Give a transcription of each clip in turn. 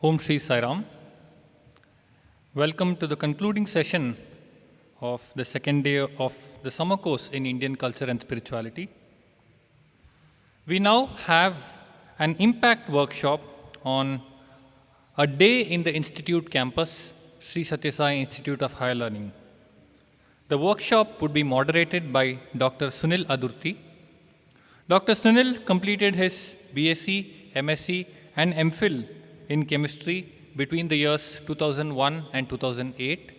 Om Shri Sai Ram. Welcome to the concluding session of the second day of the summer course in Indian culture and spirituality. We now have an impact workshop on a day in the Institute campus, Sri Sathya Sai Institute of Higher Learning. The workshop would be moderated by Dr. Sunil Adurti. Dr. Sunil completed his BSc, MSc, and MPhil in chemistry between the years 2001 and 2008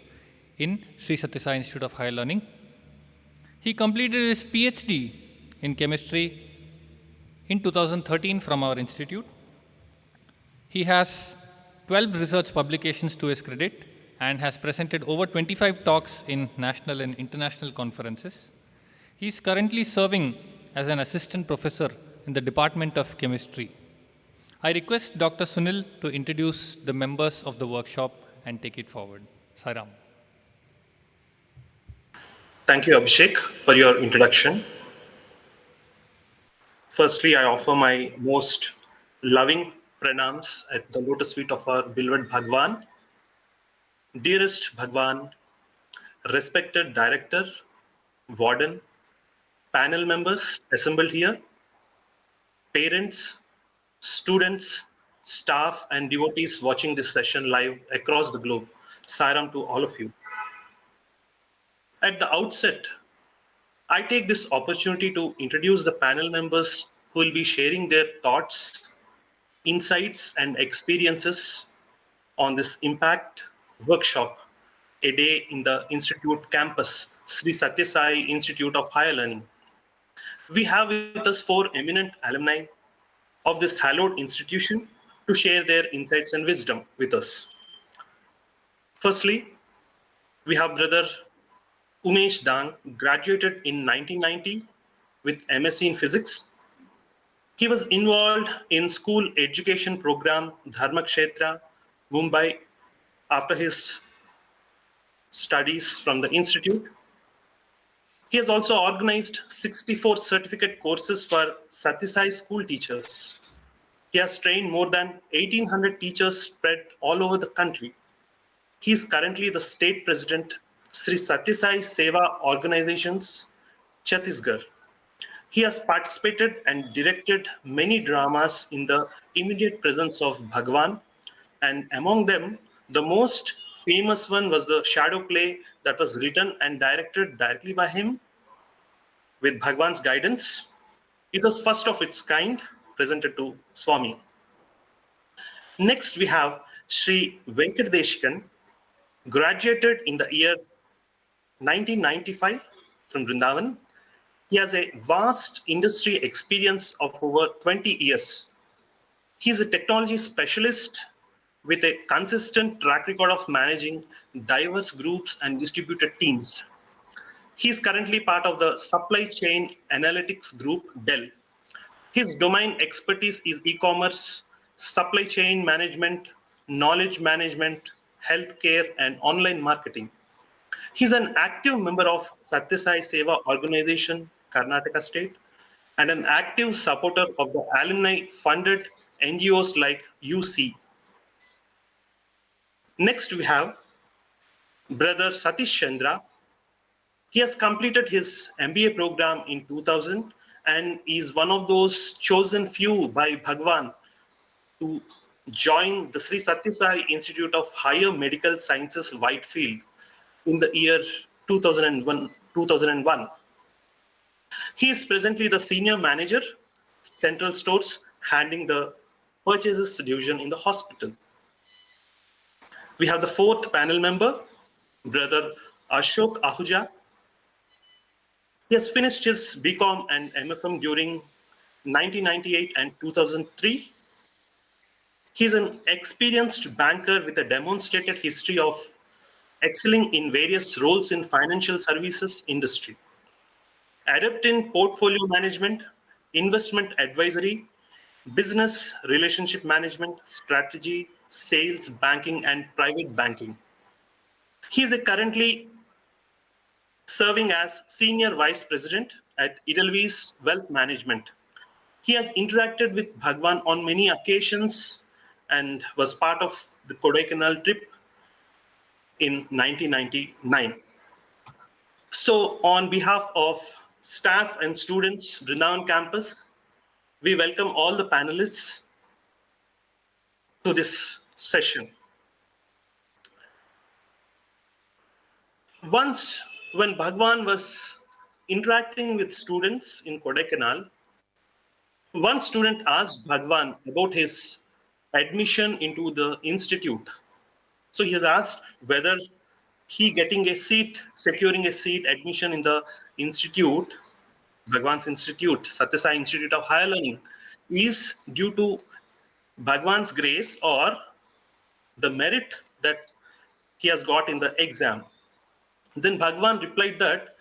in Sri Sathya Sai Institute of Higher Learning. He completed his PhD in chemistry in 2013 from our institute. He has 12 research publications to his credit and has presented over 25 talks in national and international conferences. He is currently serving as an assistant professor in the Department of Chemistry. I request Dr. Sunil to introduce the members of the workshop and take it forward. Sairam. Thank you, Abhishek, for your introduction. Firstly, I offer my most loving pranams at the lotus feet of our beloved Bhagwan. Dearest Bhagwan, respected director, warden, panel members assembled here, parents, students, staff, and devotees watching this session live across the globe. Sairam to all of you. At the outset, I take this opportunity to introduce the panel members who will be sharing their thoughts, insights, and experiences on this impact workshop, a day in the Institute campus, Sri Sathya Sai Institute of Higher Learning. We have with us 4 eminent alumni of this hallowed institution to share their insights and wisdom with us. Firstly, we have Brother Umesh Dang, graduated in 1990 with MSc in Physics. He was involved in school education program Dharmakshetra, Mumbai, after his studies from the institute. He has also organized 64 certificate courses for Sathya Sai school teachers. He has trained more than 1,800 teachers spread all over the country. He is currently the state president, Sri Sathya Sai Seva Organizations, Chhattisgarh. He has participated and directed many dramas in the immediate presence of Bhagwan, and among them, the most famous one was the shadow play that was written and directed directly by him with Bhagwan's guidance. It was first of its kind, presented to Swami. Next, we have Sri Venkateshikan, graduated in the year 1995 from Brindavan. He has a vast industry experience of over 20 years. He is a technology specialist with a consistent track record of managing diverse groups and distributed teams. He is currently part of the supply chain analytics group, Dell. His domain expertise is e-commerce, supply chain management, knowledge management, healthcare, and online marketing. He's an active member of Sathya Sai Seva Organization, Karnataka State, and an active supporter of the alumni-funded NGOs like UC. Next, we have Brother Satish Chandra. He has completed his MBA program in 2000 and is one of those chosen few by Bhagwan to join the Sri Sathya Sai Institute of Higher Medical Sciences Whitefield in the year 2001. He is presently the senior manager, Central Stores, handling the purchases division in the hospital. We have the 4th panel member, Brother Ashok Ahuja. He has finished his BCom and MFM during 1998 and 2003. He is an experienced banker with a demonstrated history of excelling in various roles in financial services industry, adept in portfolio management, investment advisory, business relationship management, strategy, sales, banking, and private banking. He is currently serving as Senior Vice President at Edelweiss Wealth Management. He has interacted with Bhagwan on many occasions and was part of the Kodaikanal trip in 1999. So, on behalf of staff and students, Brindavan campus, we welcome all the panelists to this session. Once, when Bhagwan was interacting with students in Kodaikanal, one student asked Bhagwan about his admission into the institute. So he has asked whether he getting a seat, securing a seat, admission in the institute, Bhagwan's institute, Satyasai Institute of Higher Learning, is due to Bhagwan's grace or the merit that he has got in the exam. Then Bhagwan replied that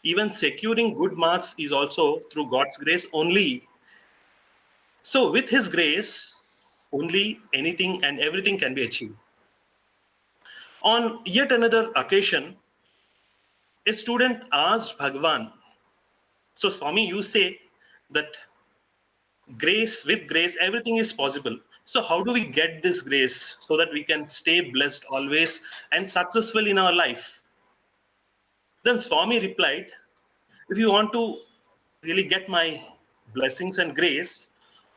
even securing good marks is also through God's grace only. So with his grace, only anything and everything can be achieved. On yet another occasion, a student asked Bhagwan, so Swami, you say that grace, with grace, everything is possible. So how do we get this grace so that we can stay blessed always and successful in our life? Then Swami replied, if you want to really get my blessings and grace,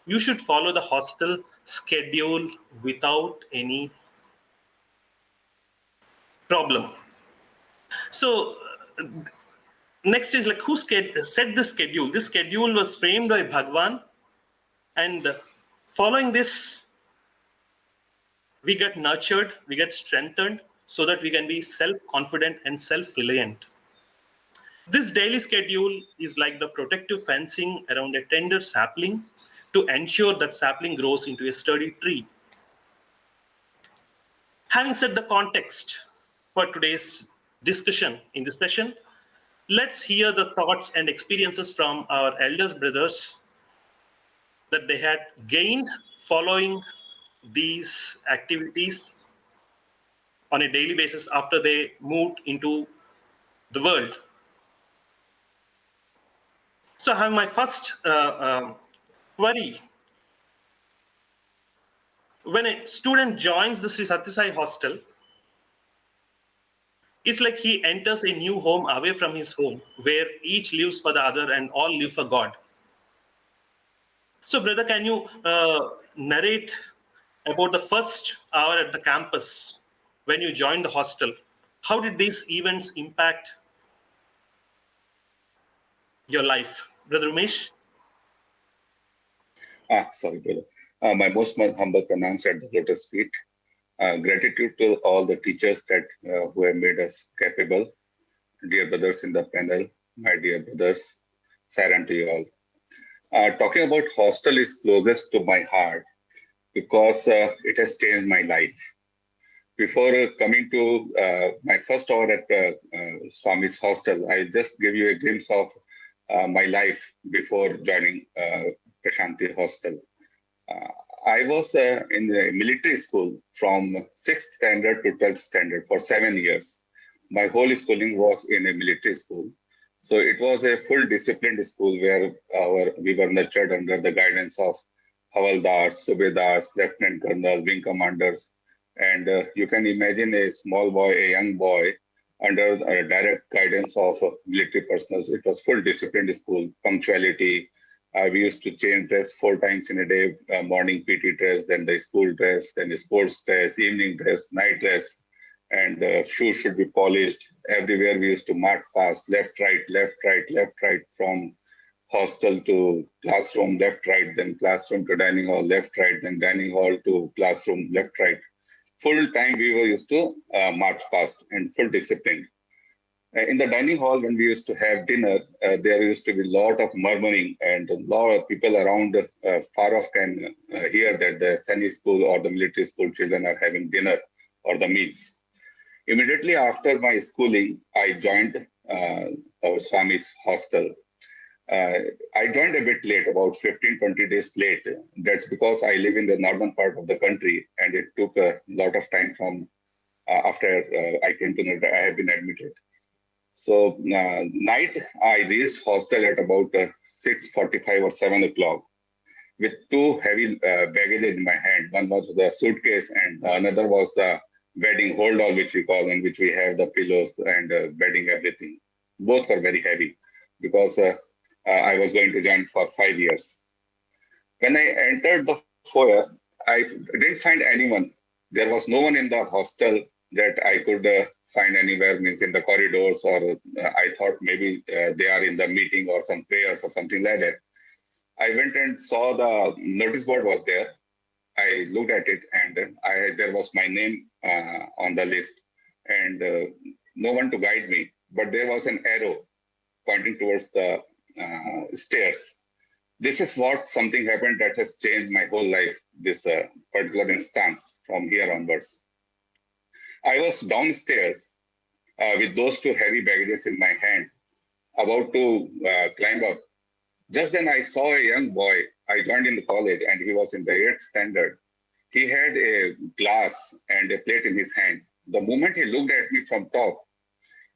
you should follow the hostel schedule without any problem. So next is like who set the schedule? This schedule was framed by Bhagwan, and following this, we get nurtured, we get strengthened so that we can be self-confident and self-reliant. This daily schedule is like the protective fencing around a tender sapling to ensure that sapling grows into a sturdy tree. Having set the context for today's discussion in this session, let's hear the thoughts and experiences from our elder brothers that they had gained following these activities on a daily basis after they moved into the world. So I have my first query. When a student joins the Sri Satyasai hostel, it's like he enters a new home away from his home, where each lives for the other and all live for God. So, brother, can you narrate about the first hour at the campus when you joined the hostel? How did these events impact your life? Brother Umesh? Sorry, brother. My most humble pronouns at the lotus feet. Gratitude to all the teachers that who have made us capable. Dear brothers in the panel, my dear brothers, Saran to you all. Talking about hostel is closest to my heart because it has changed my life. Before coming to my first hour at Swami's hostel, I just give you a glimpse of my life before joining Prashanti hostel. I was in the military school from 6th standard to 12th standard for 7 years. My whole schooling was in a military school. So it was a full disciplined school where we were nurtured under the guidance of Havaldars, Subedars, Lieutenant Colonels, wing commanders. And you can imagine a small boy, a young boy, under direct guidance of military personnel. It was full disciplined school, punctuality. We used to change dress 4 times in a day, morning PT dress, then the school dress, then the sports dress, evening dress, night dress, and shoes should be polished. Everywhere we used to march past, left, right, left, right, left, right, from hostel to classroom, left, right, then classroom to dining hall, left, right, then dining hall to classroom, left, right. Full time we were used to march past and full discipline. In the dining hall, when we used to have dinner, there used to be a lot of murmuring, and a lot of people around far off can hear that the Sani school or the military school children are having dinner or the meals. Immediately after my schooling, I joined our Swami's hostel. I joined a bit late, about 15-20 days late. That's because I live in the northern part of the country, and it took a lot of time from after I came to know that I have been admitted. So night, I reached hostel at about 6:45 or 7 o'clock. with two heavy baggage in my hand. One was the suitcase, and the another was the wedding hold all, which we call, in which we have the pillows and wedding everything. Both were very heavy because I was going to join for 5 years. When I entered the foyer, I didn't find anyone. There was no one in the hostel that I could find anywhere, means in the corridors, or I thought maybe they are in the meeting or some prayers or something like that. I went and saw the notice board was there. I looked at it, and there was my name on the list, and no one to guide me. But there was an arrow pointing towards the stairs. This is what something happened that has changed my whole life. This particular instance from here onwards. I was downstairs with those two heavy baggages in my hand, about to climb up. Just then I saw a young boy. I joined in the college, and he was in the 8th standard. He had a glass and a plate in his hand. The moment he looked at me from top,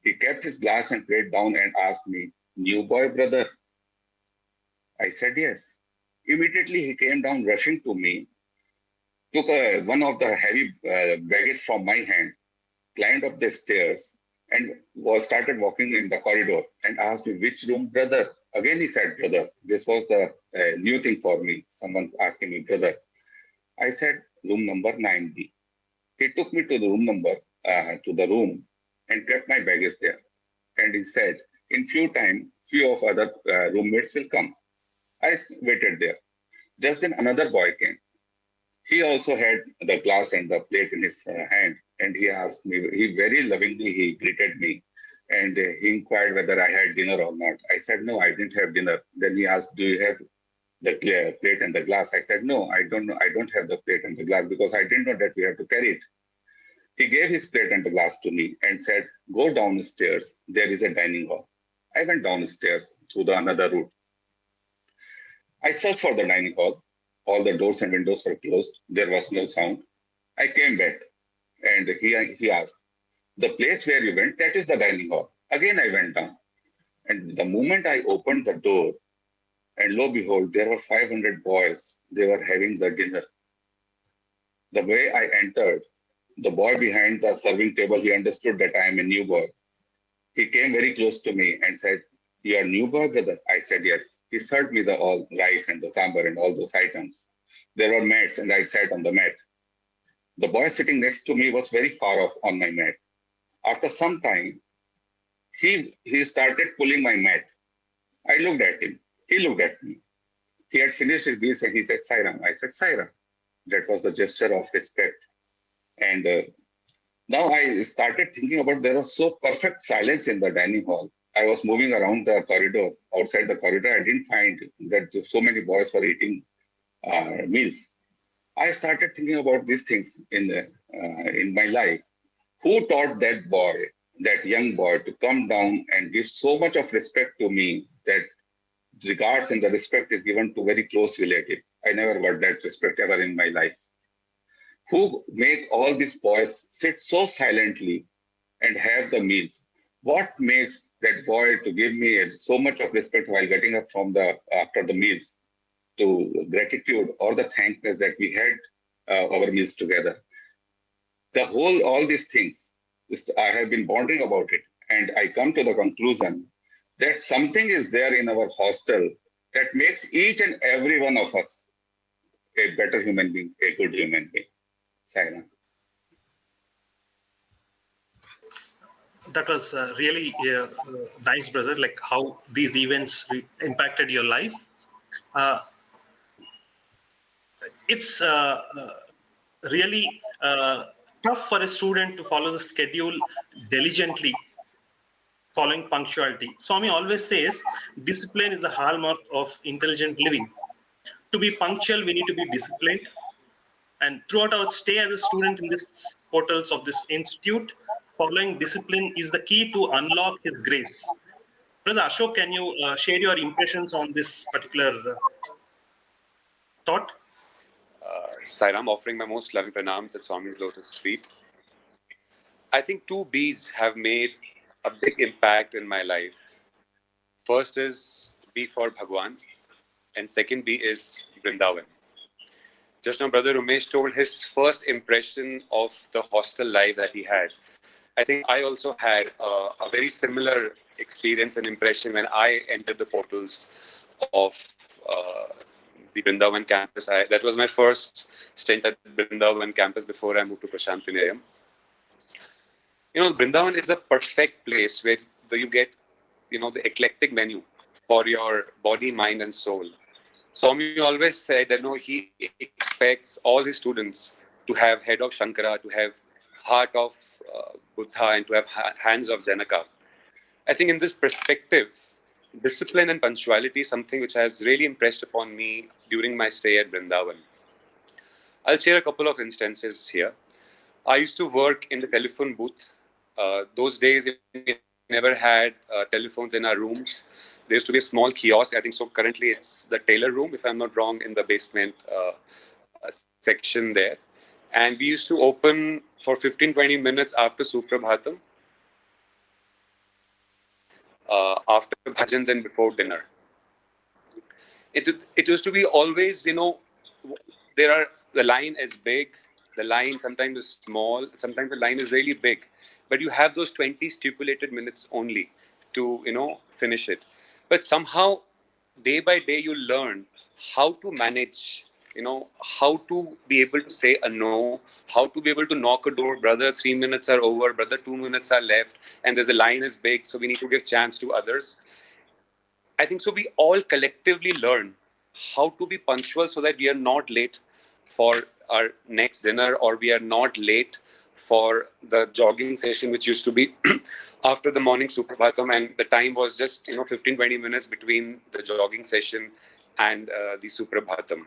he kept his glass and plate down and asked me, "New boy, brother?" I said yes. Immediately he came down rushing to me, took one of the heavy baggage from my hand, climbed up the stairs, and started walking in the corridor and asked me, "Which room, brother?" Again, he said, "Brother." This was the new thing for me. Someone's asking me, "Brother." I said, "Room number 9B. He took me to the room and kept my baggage there. And he said, "In few of other roommates will come." I waited there. Just then another boy came. He also had the glass and the plate in his hand, and he asked me, he very lovingly, he greeted me, and he inquired whether I had dinner or not. I said, "No, I didn't have dinner." Then he asked, "Do you have the plate and the glass?" I said, "No, I don't know. I don't have the plate and the glass because I didn't know that we have to carry it." He gave his plate and the glass to me and said, "Go downstairs. There is a dining hall." I went downstairs through the another route. I searched for the dining hall. All the doors and windows were closed. There was no sound. I came back, and he asked, "The place where you went, that is the dining hall." Again, I went down. And the moment I opened the door, and lo behold, there were 500 boys. They were having the dinner. The way I entered, the boy behind the serving table, he understood that I am a new boy. He came very close to me and said, "You are new boy, brother?" I said, "Yes." He served me the all rice and the sambar and all those items. There were mats, and I sat on the mat. The boy sitting next to me was very far off on my mat. After some time, he started pulling my mat. I looked at him. He looked at me. He had finished his meals and he said, "Sairam." I said, "Sairam." That was the gesture of respect. And now I started thinking about, there was so perfect silence in the dining hall. I was moving around the corridor, outside the corridor. I didn't find that so many boys were eating meals. I started thinking about these things in my life. Who taught that boy, that young boy, to come down and give so much of respect to me, that regards and the respect is given to very close relative? I never got that respect ever in my life. Who make all these boys sit so silently and have the meals? What makes that boy to give me so much of respect while getting up from after the meals, to gratitude or the thankfulness that we had our meals together? All these things, I have been pondering about it, and I come to the conclusion that something is there in our hostel that makes each and every one of us a better human being, a good human being. Saina. That was really nice, brother. Like how these events impacted your life. Uh, it's really tough for a student to follow the schedule diligently, following punctuality. Swami always says discipline is the hallmark of intelligent living. To be punctual, we need to be disciplined. And throughout our stay as a student in this portals of this institute, following discipline is the key to unlock his grace. Brother Ashok, can you share your impressions on this particular thought? Sairam, offering my most loving pranams at Swami's lotus feet. I think two B's have made a big impact in my life. First is B for Bhagwan, and second B is Brindavan. Just now, Brother Umesh told his first impression of the hostel life that he had. I think I also had a very similar experience and impression when I entered the portals of the Brindavan campus. That was my first stint at the Brindavan campus before I moved to Prashantinayam. Brindavan is a perfect place where you get, the eclectic menu for your body, mind, and soul. Swami always said that he expects all his students to have head of Shankara, to have heart of Buddha, and to have hands of Janaka. I think in this perspective, discipline and punctuality is something which has really impressed upon me during my stay at Brindavan. I'll share a couple of instances here. I used to work in the telephone booth. Those days, we never had telephones in our rooms. There used to be a small kiosk. I think so. Currently, it's the tailor room, if I'm not wrong, in the basement section there. And we used to open for 15-20 minutes after Suprabhatam, after bhajans and before dinner. It used to be always, the line is big, the line sometimes is small, sometimes the line is really big, but you have those 20 stipulated minutes only to, finish it. But somehow, day by day, you learn how to manage, how to be able to say a no, how to be able to knock a door, brother, 3 minutes are over, brother, 2 minutes are left, and there's a line is big, so we need to give chance to others. I think so we all collectively learn how to be punctual so that we are not late for our next dinner, or we are not late for the jogging session, which used to be after the morning Suprabhatam, and the time was just 15-20 minutes between the jogging session and the Suprabhatam.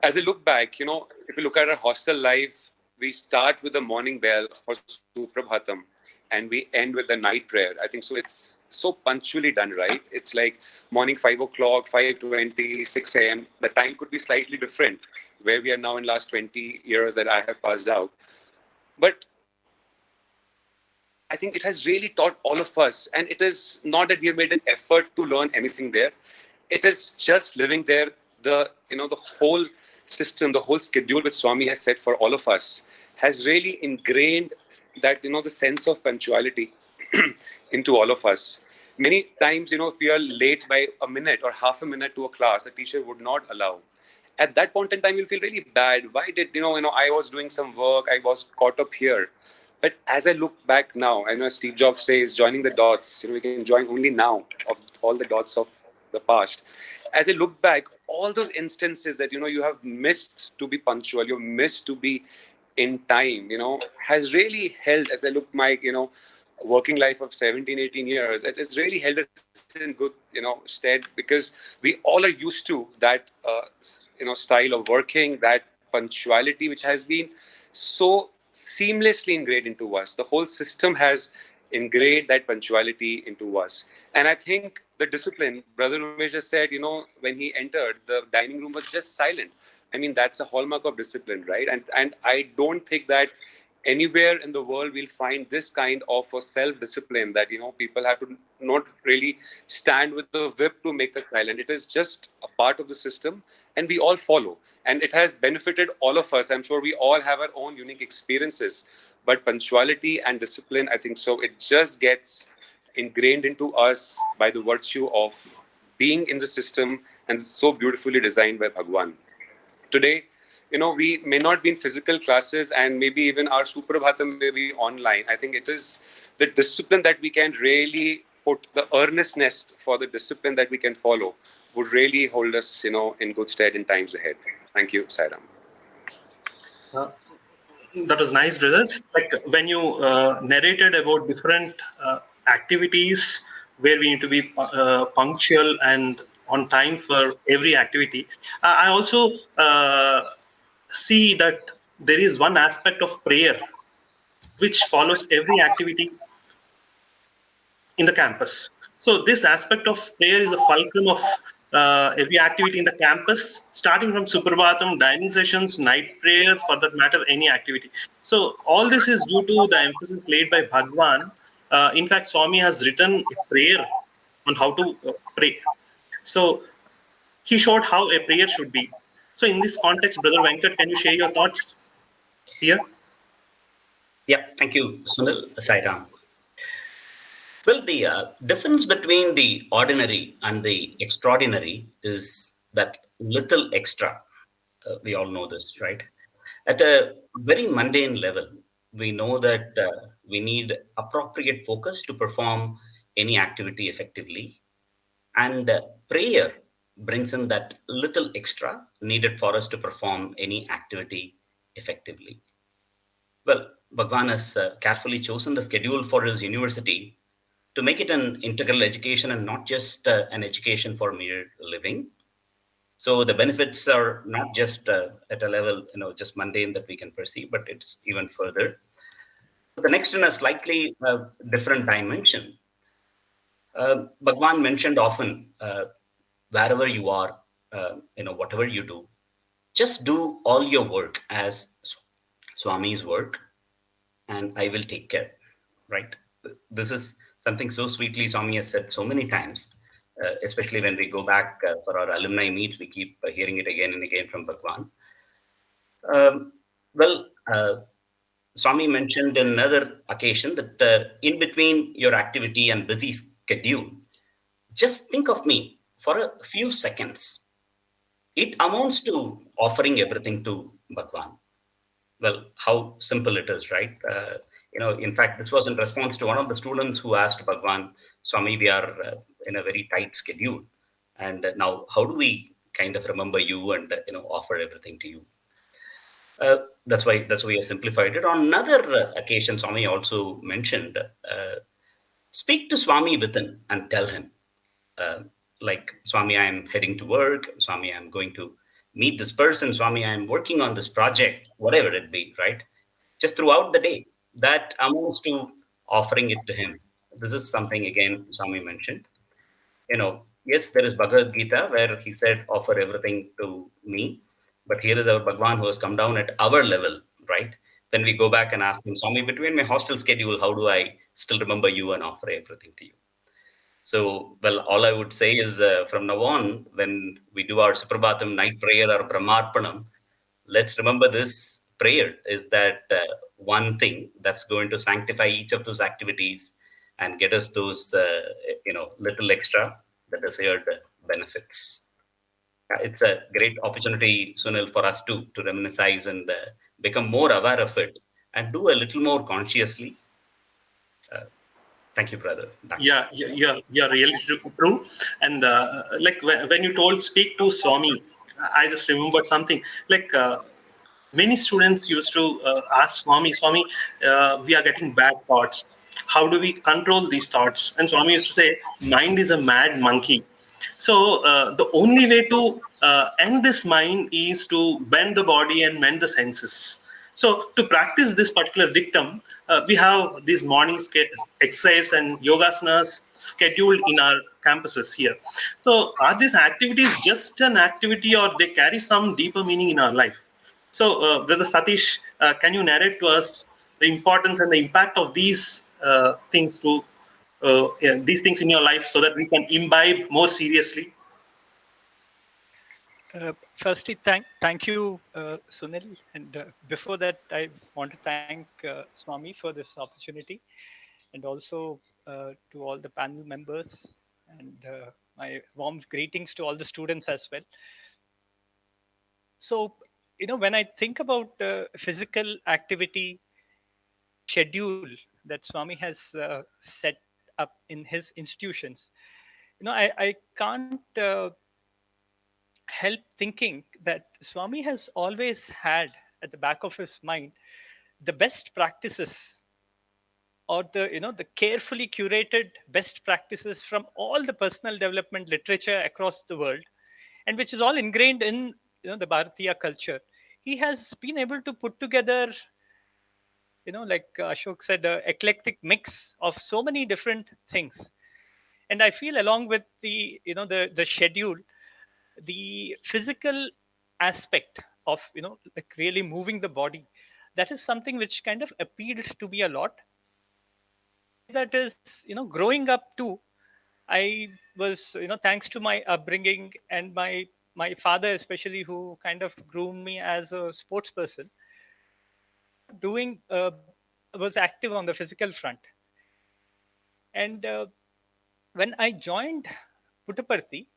As I look back, if you look at our hostel life, we start with the morning bell for Suprabhatam and we end with the night prayer. I think so. It's so punctually done, right? It's like morning 5 o'clock, 5:20, 6 a.m. The time could be slightly different where we are now in last 20 years that I have passed out. But I think it has really taught all of us, and it is not that we have made an effort to learn anything there. It is just living there. The whole system, the whole schedule which Swami has set for all of us has really ingrained that the sense of punctuality into all of us. Many times, if we are late by a minute or half a minute to a class, the teacher would not allow. At that point in time, you'll feel really bad. Why did I was doing some work, I was caught up here. But as I look back now, I know Steve Jobs says joining the dots. We can join only now of all the dots of the past. As I look back, all those instances that you have missed to be punctual, you missed to be in time, has really held. As I look my working life of 17, 18 years, it has really held us in good stead, because we all are used to that style of working, that punctuality which has been so seamlessly ingrained into us. The whole system has ingrained that punctuality into us. And I think the discipline, Brother Umesh just said, when he entered, the dining room was just silent. I mean, that's a hallmark of discipline, right? And I don't think that anywhere in the world we'll find this kind of a self-discipline that, people have to not really stand with the whip to make it silent. It is just a part of the system, and we all follow. And it has benefited all of us. I'm sure we all have our own unique experiences. But punctuality and discipline, I think so, it just gets ingrained into us by the virtue of being in the system, and so beautifully designed by Bhagwan. Today, we may not be in physical classes, and maybe even our Suprabhatam may be online. I think it is the discipline that we can really put, the earnestness for the discipline that we can follow would really hold us, in good stead in times ahead. Thank you, Sairam. That was nice, brother. Like when you narrated about different activities where we need to be punctual and on time for every activity, I also see that there is one aspect of prayer which follows every activity in the campus. So this aspect of prayer is the fulcrum of every activity in the campus, starting from Suprabhatam, dining sessions, night prayer, for that matter, any activity. So all this is due to the emphasis laid by Bhagwan. In fact, Swami has written a prayer on how to pray. So He showed how a prayer should be. So, in this context, Brother Venkat, can you share your thoughts here? Yeah, thank you, Sunil. Sairam. Well, the difference between the ordinary and the extraordinary is that little extra. We all know this, right? At a very mundane level, we know that we need appropriate focus to perform any activity effectively. And prayer brings in that little extra needed for us to perform any activity effectively. Well, Bhagwan has carefully chosen the schedule for his university to make it an integral education and not just an education for mere living. So the benefits are not just at a level, just mundane that we can perceive, but it's even further. The next in a slightly different dimension. Bhagwan mentioned often, wherever you are, whatever you do, just do all your work as Swami's work, and I will take care. Right? This is something so sweetly Swami has said so many times, especially when we go back for our alumni meet, we keep hearing it again and again from Bhagwan. Um, well, Swami mentioned in another occasion that in between your activity and busy schedule, just think of me for a few seconds. It amounts to offering everything to Bhagwan. Well, how simple it is, right? In fact, this was in response to one of the students who asked Bhagwan, Swami, we are in a very tight schedule. And now, how do we kind of remember you and, offer everything to you? That's why I simplified it. On another occasion, Swami also mentioned, speak to Swami within and tell him, uh, like, Swami, I'm heading to work. Swami, I'm going to meet this person. Swami, I'm working on this project, whatever it be, right? Just throughout the day, that amounts to offering it to him. This is something, again, Swami mentioned. Yes, there is Bhagavad Gita where he said, offer everything to me. But here is our Bhagwan who has come down at our level, right? Then we go back and ask him, Swami, between my hostel schedule, how do I still remember you and offer everything to you? So, well, all I would say is from now on, when we do our Suprabhatam night prayer or Brahmarpanam, let's remember this prayer is that one thing that's going to sanctify each of those activities and get us those, little extra, the desired benefits. It's a great opportunity, Sunil, for us to reminisce and become more aware of it and do a little more consciously. Thank you, brother. Back to you. Yeah, really true. And like when you told speak to Swami, I just remembered something. Like many students used to ask Swami, we are getting bad thoughts. How do we control these thoughts? And Swami used to say, mind is a mad monkey. So the only way to end this mind is to bend the body and mend the senses. So to practice this particular dictum, we have these morning exercise and yogasanas scheduled in our campuses here. So are these activities just an activity or they carry some deeper meaning in our life? So Brother Satish, can you narrate to us the importance and the impact of these things to these things in your life so that we can imbibe more seriously? Firstly, thank you, Sunil. And before that, I want to thank Swami for this opportunity, and also to all the panel members, and my warm greetings to all the students as well. So, when I think about physical activity schedule that Swami has set up in his institutions, I can't help thinking that Swami has always had at the back of his mind the best practices, or the carefully curated best practices from all the personal development literature across the world, and which is all ingrained in the Bharatiya culture. He has been able to put together, like Ashok said, a eclectic mix of so many different things. And I feel along with the schedule, the physical aspect of like really moving the body, that is something which kind of appealed to me a lot. That is growing up too, I was, thanks to my upbringing and my father especially, who kind of groomed me as a sports person, doing was active on the physical front. And when I joined Puttaparthi,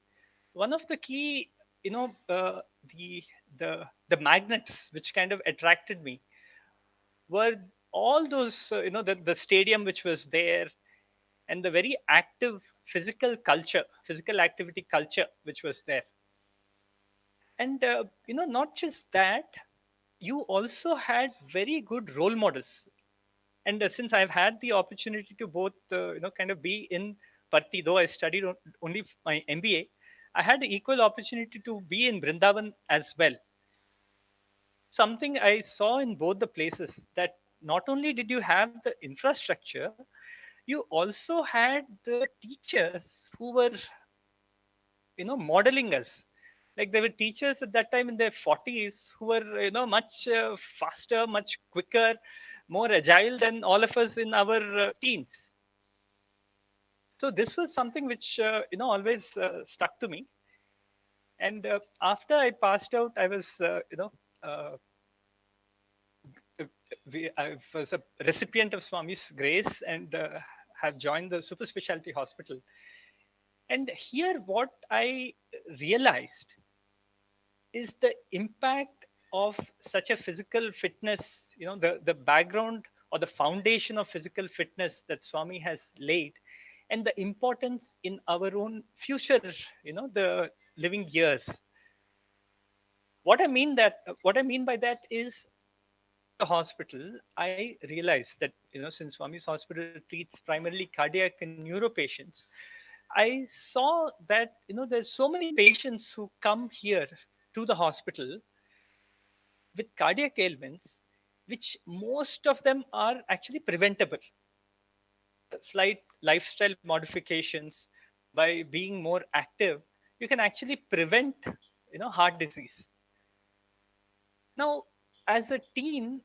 one of the key, you know, the the magnets which kind of attracted me were all those, the stadium which was there, and the very active physical activity culture which was there. And not just that, you also had very good role models. And since I've had the opportunity to both, kind of be in Parthi, though I studied only my MBA, I had the equal opportunity to be in Brindavan as well. Something I saw in both the places, that not only did you have the infrastructure, you also had the teachers who were, modeling us. Like, there were teachers at that time in their 40s who were, much faster, much quicker, more agile than all of us in our teens. So this was something which, always stuck to me. And after I passed out, I was, uh, I was a recipient of Swami's grace, and have joined the super specialty hospital. And here, what I realized is the impact of such a physical fitness, the background or the foundation of physical fitness that Swami has laid, and the importance in our own future, the living years. What I mean by that is, the hospital, I realized that, since Swami's hospital treats primarily cardiac and neuro patients, I saw that, there's so many patients who come here to the hospital with cardiac ailments, which most of them are actually preventable. Slight lifestyle modifications, by being more active, you can actually prevent, heart disease. Now, as a teen,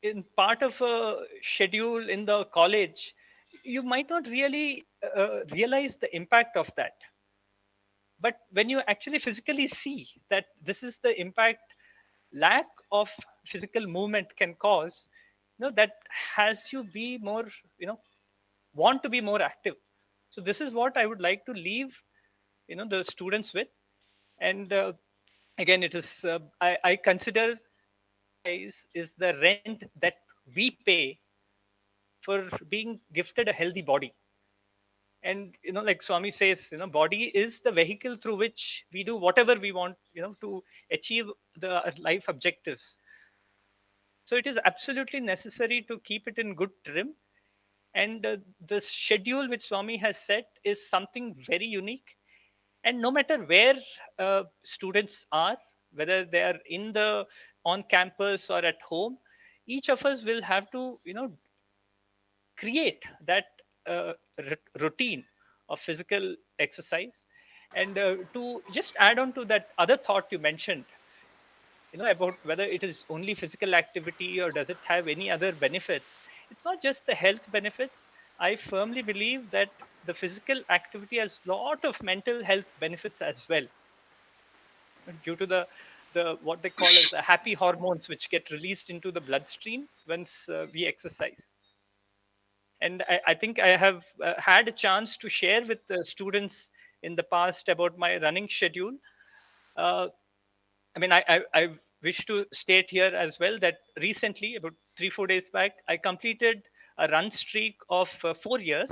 in part of a schedule in the college, you might not really realize the impact of that. But when you actually physically see that this is the impact lack of physical movement can cause, that has you be more, want to be more active. So this is what I would like to leave, the students with. And again, it is, I consider is the rent that we pay for being gifted a healthy body. And like Swami says, body is the vehicle through which we do whatever we want, to achieve the life objectives. So it is absolutely necessary to keep it in good trim. And the schedule which Swami has set is something very unique. And no matter where students are, whether they are in the on campus or at home, each of us will have to, create that routine of physical exercise. And to just add on to that other thought you mentioned, about whether it is only physical activity or does it have any other benefits. It's not just the health benefits. I firmly believe that the physical activity has lot of mental health benefits as well, due to the what they call as the happy hormones which get released into the bloodstream once we exercise. And I think I have had a chance to share with the students in the past about my running schedule. uh, I mean, I wish to state here as well that recently, about 3 4 days back, I completed a run streak of 4 years,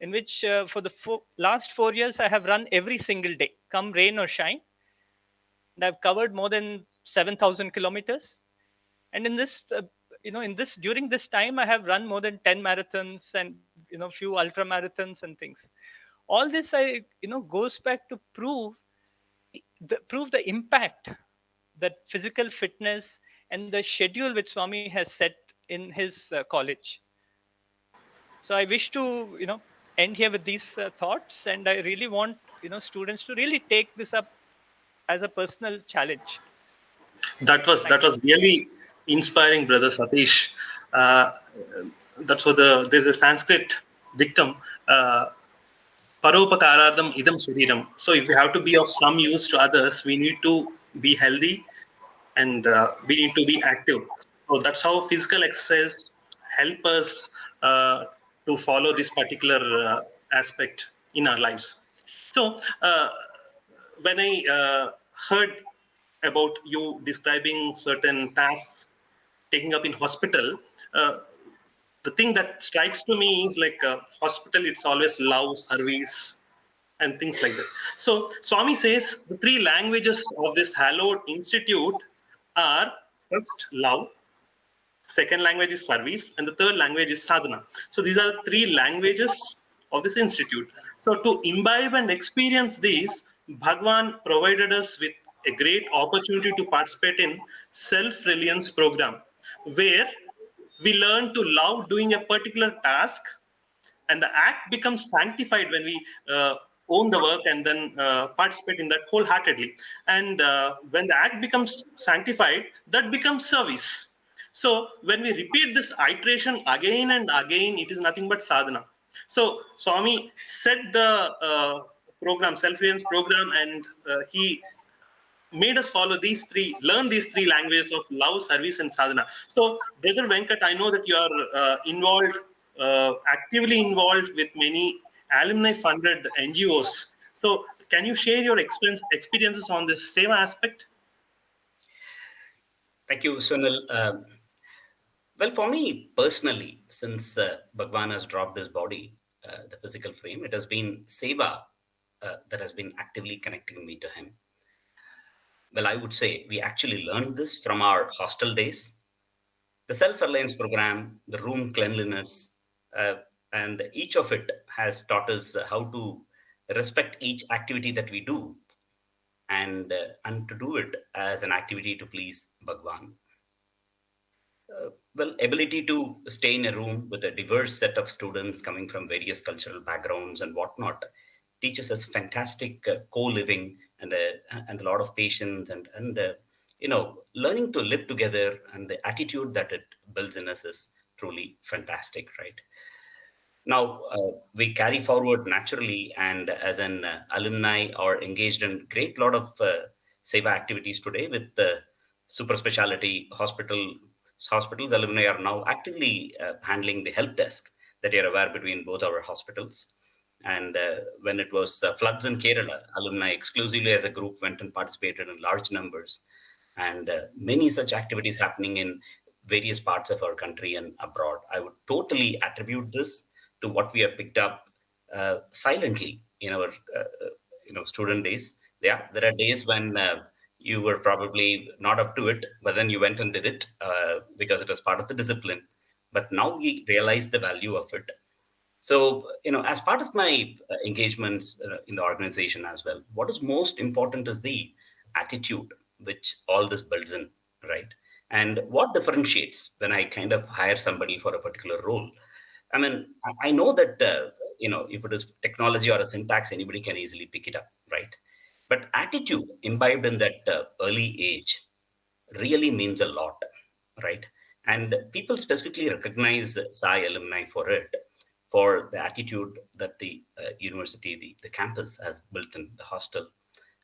in which for the last 4 years I have run every single day, come rain or shine. And I've covered more than 7,000 kilometers. And in this, in this during this time, I have run more than 10 marathons and few ultra marathons and things. All this, I goes back to prove the impact that physical fitness and the schedule which Swami has set in his college. So I wish to end here with these thoughts, and I really want students to really take this up as a personal challenge. That Thank you. was really inspiring, brother Satish. Uh, that's what there's a Sanskrit dictum. Uh, Paropakaradam idam shariram. So if we have to be of some use to others, we need to be healthy and we need to be active. So that's how physical exercise help us to follow this particular aspect in our lives. So when I heard about you describing certain tasks taking up in hospital, uh, the thing that strikes to me is like hospital, it's always love, service, and things like that. So Swami says the three languages of this hallowed institute are first love, second language is service, and the third language is sadhana. So these are three languages of this institute. So to imbibe and experience these, Bhagwan provided us with a great opportunity to participate in self-reliance program, where we learn to love doing a particular task, and the act becomes sanctified when we own the work and then participate in that wholeheartedly. And when the act becomes sanctified, that becomes service. So when we repeat this iteration again and again, it is nothing but sadhana. So Swami set the program, self-reliance program, and he made us follow these three, learn these three languages of love, service, and sadhana. So, Brother Venkat, I know that you are involved, actively involved with many alumni-funded NGOs. So, can you share your experiences on this seva aspect? Thank you, Sunil. Well, for me personally, since Bhagwan has dropped his body, the physical frame, it has been Seva that has been actively connecting me to him. Well, I would say we actually learned this from our hostel days. The self reliance program, the room cleanliness, uh, and each of it has taught us how to respect each activity that we do and to do it as an activity to please Bhagwan. Well, ability to stay in a room with a diverse set of students coming from various cultural backgrounds and whatnot teaches us fantastic co-living and a lot of patience and learning to live together, and the attitude that it builds in us is truly fantastic, right? Now, we carry forward naturally, and as an alumni, are engaged in great lot of seva activities today with the super specialty hospitals. Alumni are now actively handling the help desk that you're aware between both our hospitals. And when it was floods in Kerala, alumni exclusively as a group went and participated in large numbers, and many such activities happening in various parts of our country and abroad. I would totally attribute this to what we have picked up silently in our student days. Yeah, there are days when you were probably not up to it, but then you went and did it because it was part of the discipline. But now we realize the value of it. So, as part of my engagements in the organization as well, what is most important is the attitude which all this builds in, right? And what differentiates when I kind of hire somebody for a particular role. I mean, I know that, if it is technology or a syntax, anybody can easily pick it up, right? But attitude imbibed in that early age really means a lot, right? And people specifically recognize Sai alumni for it, for the attitude that the university, the campus has built in the hostel,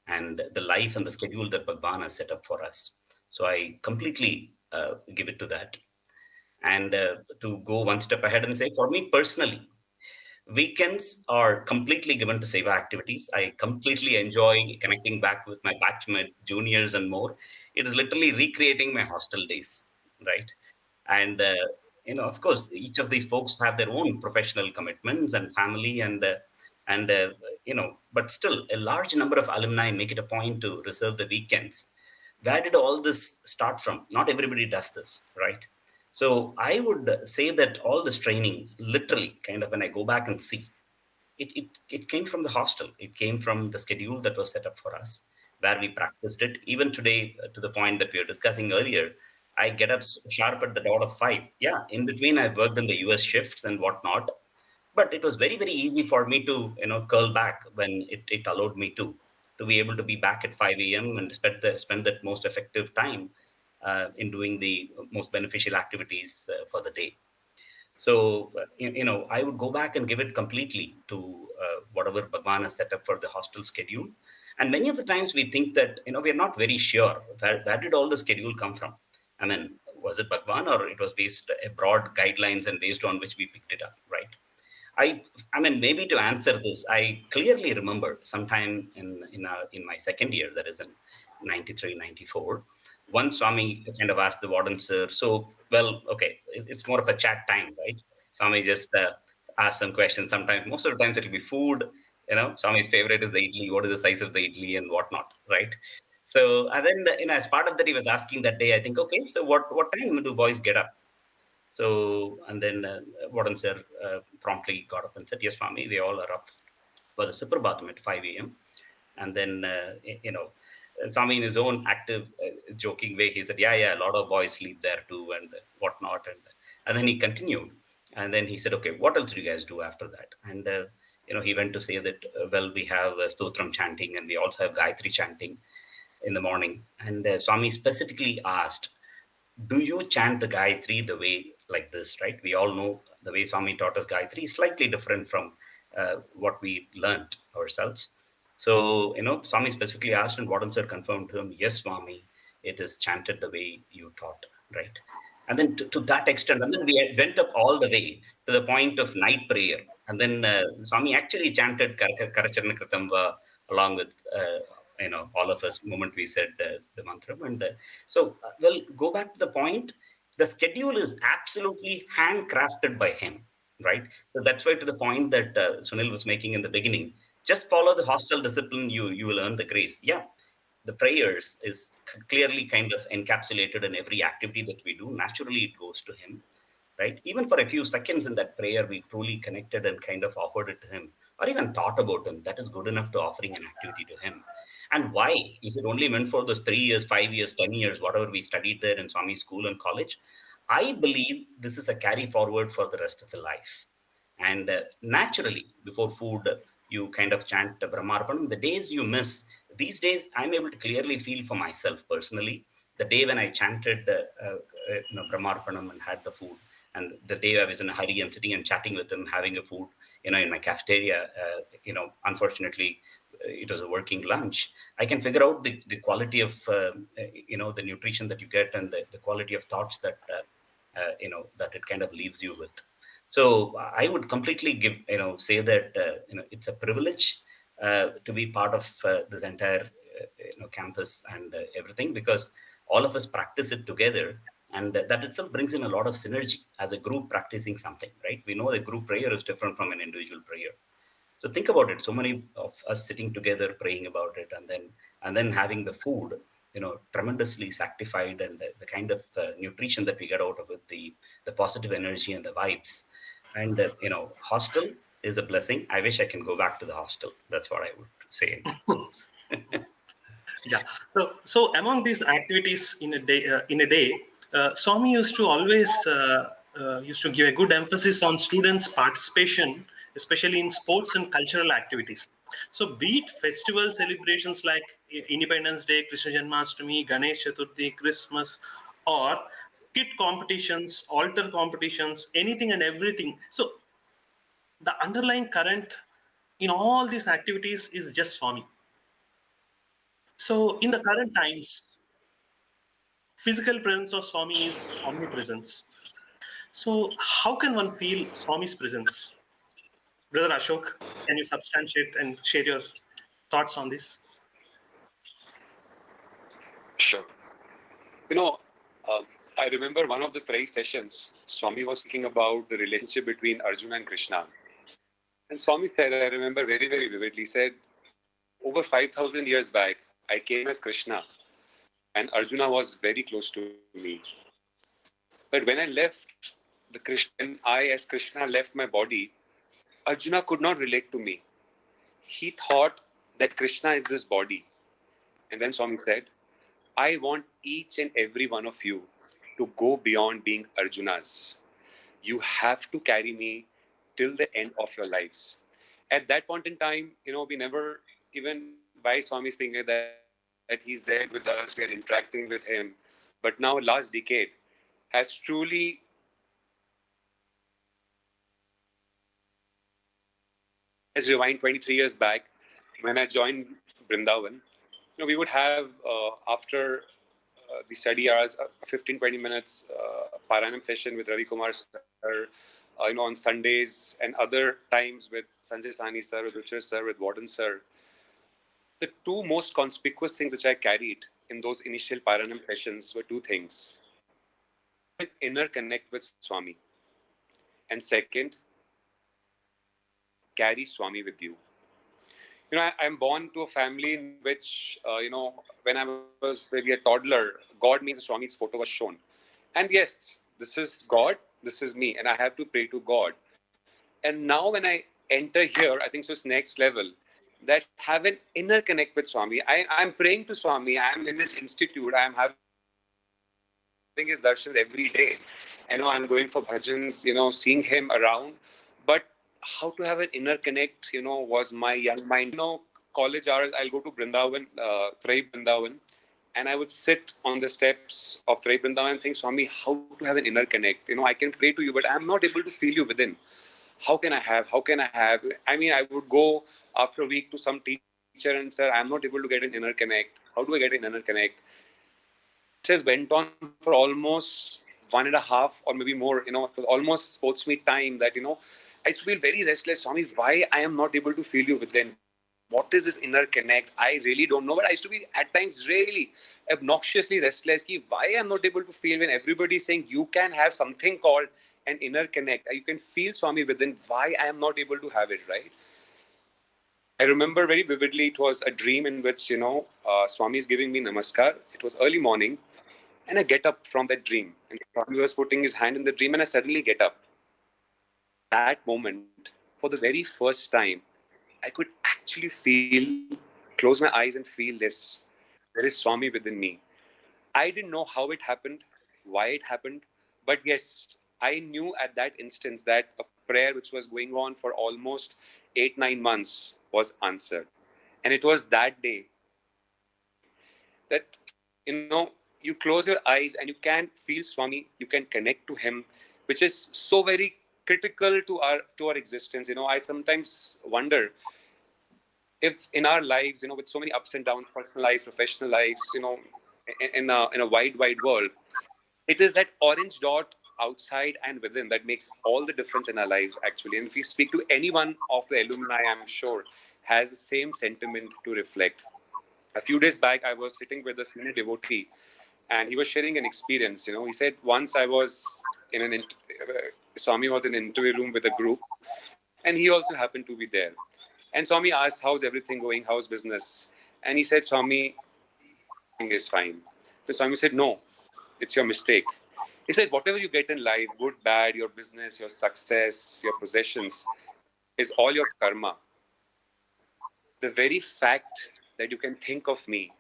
and the life and the schedule that Bhagwan has set up for us. So I completely give it to that. And to go one step ahead and say, for me personally, weekends are completely given to Seva activities. I completely enjoy connecting back with my batchmate, juniors, and more. It is literally recreating my hostel days, right? And of course, each of these folks have their own professional commitments and family, but still, a large number of alumni make it a point to reserve the weekends. Where did all this start from? Not everybody does this, right? So I would say that all this training, literally, kind of when I go back and see, it came from the hostel. It came from the schedule that was set up for us, where we practiced it. Even today, to the point that we were discussing earlier, I get up sharp at the dot of 5. Yeah, in between, I've worked in the US shifts and whatnot, but it was very, very easy for me to, curl back when it allowed me to be able to be back at 5 a.m. and spend that most effective time in doing the most beneficial activities for the day. So, I would go back and give it completely to whatever Bhagwan has set up for the hostel schedule. And many of the times we think that, we are not very sure where did all the schedule come from? I mean, was it Bhagwan or it was based broad guidelines and based on which we picked it up, right? I I mean, maybe to answer this, I clearly remember sometime in my second year, that is in 93, 94, one Swami kind of asked the warden, sir, so, well, okay, it's more of a chat time, right? Swami just asked some questions. Sometimes, most of the times it'll be food, Swami's favorite is the idli, what is the size of the idli and whatnot, right? So, and then, as part of that, he was asking that day, I think, okay, so what time do boys get up? So, and then Warden sir promptly got up and said, yes, Swami, they all are up for the Suprabhatam at 5 a.m. And then, Swami, in his own active, joking way, he said, yeah, a lot of boys sleep there too and whatnot. And then he continued. And then he said, okay, what else do you guys do after that? And, he went to say that, well, we have Stotram chanting and we also have Gayatri chanting in the morning. And Swami specifically asked, do you chant the Gayatri the way like this, right? We all know the way Swami taught us Gayatri is slightly different from what we learned ourselves. So, Swami specifically asked, and Warden sir confirmed to him, yes, Swami, it is chanted the way you taught, right? And then to that extent, and then we went up all the way to the point of night prayer. And then Swami actually chanted Karacharana Kritamba along with, all of us moment we said the mantra. And well, go back to the point. The schedule is absolutely handcrafted by him, right? So that's why to the point that Sunil was making in the beginning, just follow the hostel discipline, you will earn the grace. Yeah, the prayers is clearly kind of encapsulated in every activity that we do. Naturally, it goes to him, right? Even for a few seconds in that prayer, we truly connected and kind of offered it to him, or even thought about him. That is good enough to offering an activity to him. And why? Is it only meant for those 3 years, 5 years, 10 years, whatever we studied there in Swami school and college? I believe this is a carry forward for the rest of the life. And naturally, before food, you kind of chant Brahmarpanam. The days you miss, these days, I'm able to clearly feel for myself personally. The day when I chanted Brahmarpanam and had the food, and the day I was in a hurry and sitting and chatting with him, having a food, in my cafeteria, unfortunately, it was a working lunch. I can figure out the quality of, the nutrition that you get and the quality of thoughts that, that it kind of leaves you with. So I would completely say that it's a privilege to be part of this entire campus and everything, because all of us practice it together, and that itself brings in a lot of synergy as a group practicing something, right? We know the group prayer is different from an individual prayer. So think about it. So many of us sitting together, praying about it, and then having the food, tremendously sanctified, and the kind of nutrition that we get out of it, the positive energy and the vibes. And hostel is a blessing. I wish I can go back to the hostel. That's what I would say in close. Yeah. So among these activities in a day, Swami used to always used to give a good emphasis on students' participation, especially in sports and cultural activities. So, be it festival celebrations like Independence Day, Krishna Janmashtami, Ganesh Chaturthi, Christmas, or skit competitions, altar competitions, anything and everything. So, the underlying current in all these activities is just Swami. So, in the current times, physical presence of Swami is omnipresence. So, how can one feel Swami's presence? Brother Ashok, can you substantiate and share your thoughts on this? Sure. You know, uh, I remember one of the prayer sessions, Swami was speaking about the relationship between Arjuna and Krishna. And Swami said, I remember very, very vividly, said, over 5,000 years back, I came as Krishna, and Arjuna was very close to me. But when I left when I, as Krishna, left my body, Arjuna could not relate to me. He thought that Krishna is this body. And then Swami said, I want each and every one of you to go beyond being Arjunas. You have to carry me till the end of your lives. At that point in time, we never, even by Swami speaking that he's there with us, we are interacting with him. But now, last decade has truly Let's rewind 23 years back when I joined Brindavan. We would have after the study hours, a 15, 20 minutes Paranam session with Ravi Kumar sir, on Sundays and other times with Sanjay Sani sir, with Ruchir sir, with Warden sir. The two most conspicuous things which I carried in those initial Paranam sessions were two things. An inner connect with Swami. And second, carry Swami with you. I'm born to a family in which, when I was maybe a toddler, God means Swami's photo was shown. And yes, this is God, this is me, and I have to pray to God. And now when I enter here, I think so it's next level, that have an inner connect with Swami. I'm praying to Swami, I'm in his institute, I'm having his darshans every day. I'm going for bhajans, seeing him around. But how to have an inner connect, was my young mind. College hours, I'll go to Brindavan, Trai Brindavan, and I would sit on the steps of Trai Brindavan and think, Swami, how to have an inner connect? I can pray to you, but I'm not able to feel you within. How can I have? I mean, I would go after a week to some teacher and say, I'm not able to get an inner connect. How do I get an inner connect? It has went on for almost 1.5 or maybe more. It was almost sports meet time that, I used to feel very restless. Swami, why I am not able to feel you within? What is this inner connect? I really don't know. But I used to be at times really obnoxiously restless. Why I'm not able to feel when everybody is saying you can have something called an inner connect. You can feel Swami within. Why I am not able to have it, right? I remember very vividly, it was a dream in which, Swami is giving me namaskar. It was early morning, and I get up from that dream. And Swami was putting his hand in the dream, and I suddenly get up. That moment, for the very first time, I could actually close my eyes and feel this. There is Swami within me. I didn't know how it happened, why it happened, but yes, I knew at that instance that a prayer which was going on for almost 8, 9 months was answered. And it was that day that, you close your eyes and you can feel Swami, you can connect to him, which is so very critical to our existence. I sometimes wonder if in our lives, with so many ups and downs, personal lives, professional lives, in a wide world, it is that orange dot outside and within that makes all the difference in our lives, actually. And if you speak to anyone of the alumni, I'm sure, has the same sentiment to reflect. A few days back, I was sitting with a senior devotee, and he was sharing an experience. He said, once I was in Swami was in an interview room with a group, and he also happened to be there. And Swami asked, how's everything going? How's business? And he said, Swami, everything is fine. So Swami said, no, it's your mistake. He said, whatever you get in life, good, bad, your business, your success, your possessions, is all your karma. The very fact that you can think of me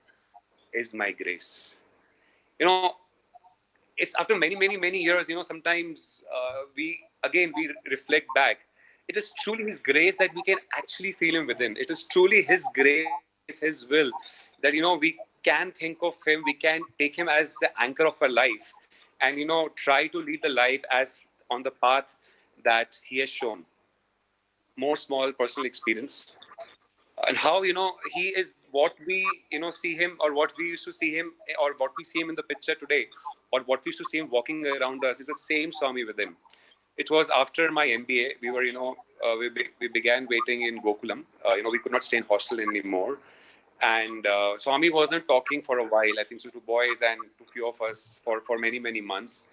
is my grace. It's after many years, sometimes we reflect back. It is truly his grace that we can actually feel him within. It is truly his grace, his will, that we can think of him, we can take him as the anchor of our life, and try to lead the life as on the path that he has shown. More small personal experience, and how he is what we see him, or what we used to see him, or what we see him in the picture today, or what we used to see him walking around us, is the same Swami with him. It was after my MBA. We were we began waiting in Gokulam. We could not stay in hostel anymore, and Swami wasn't talking for a while. I think so to boys and to few of us for many months.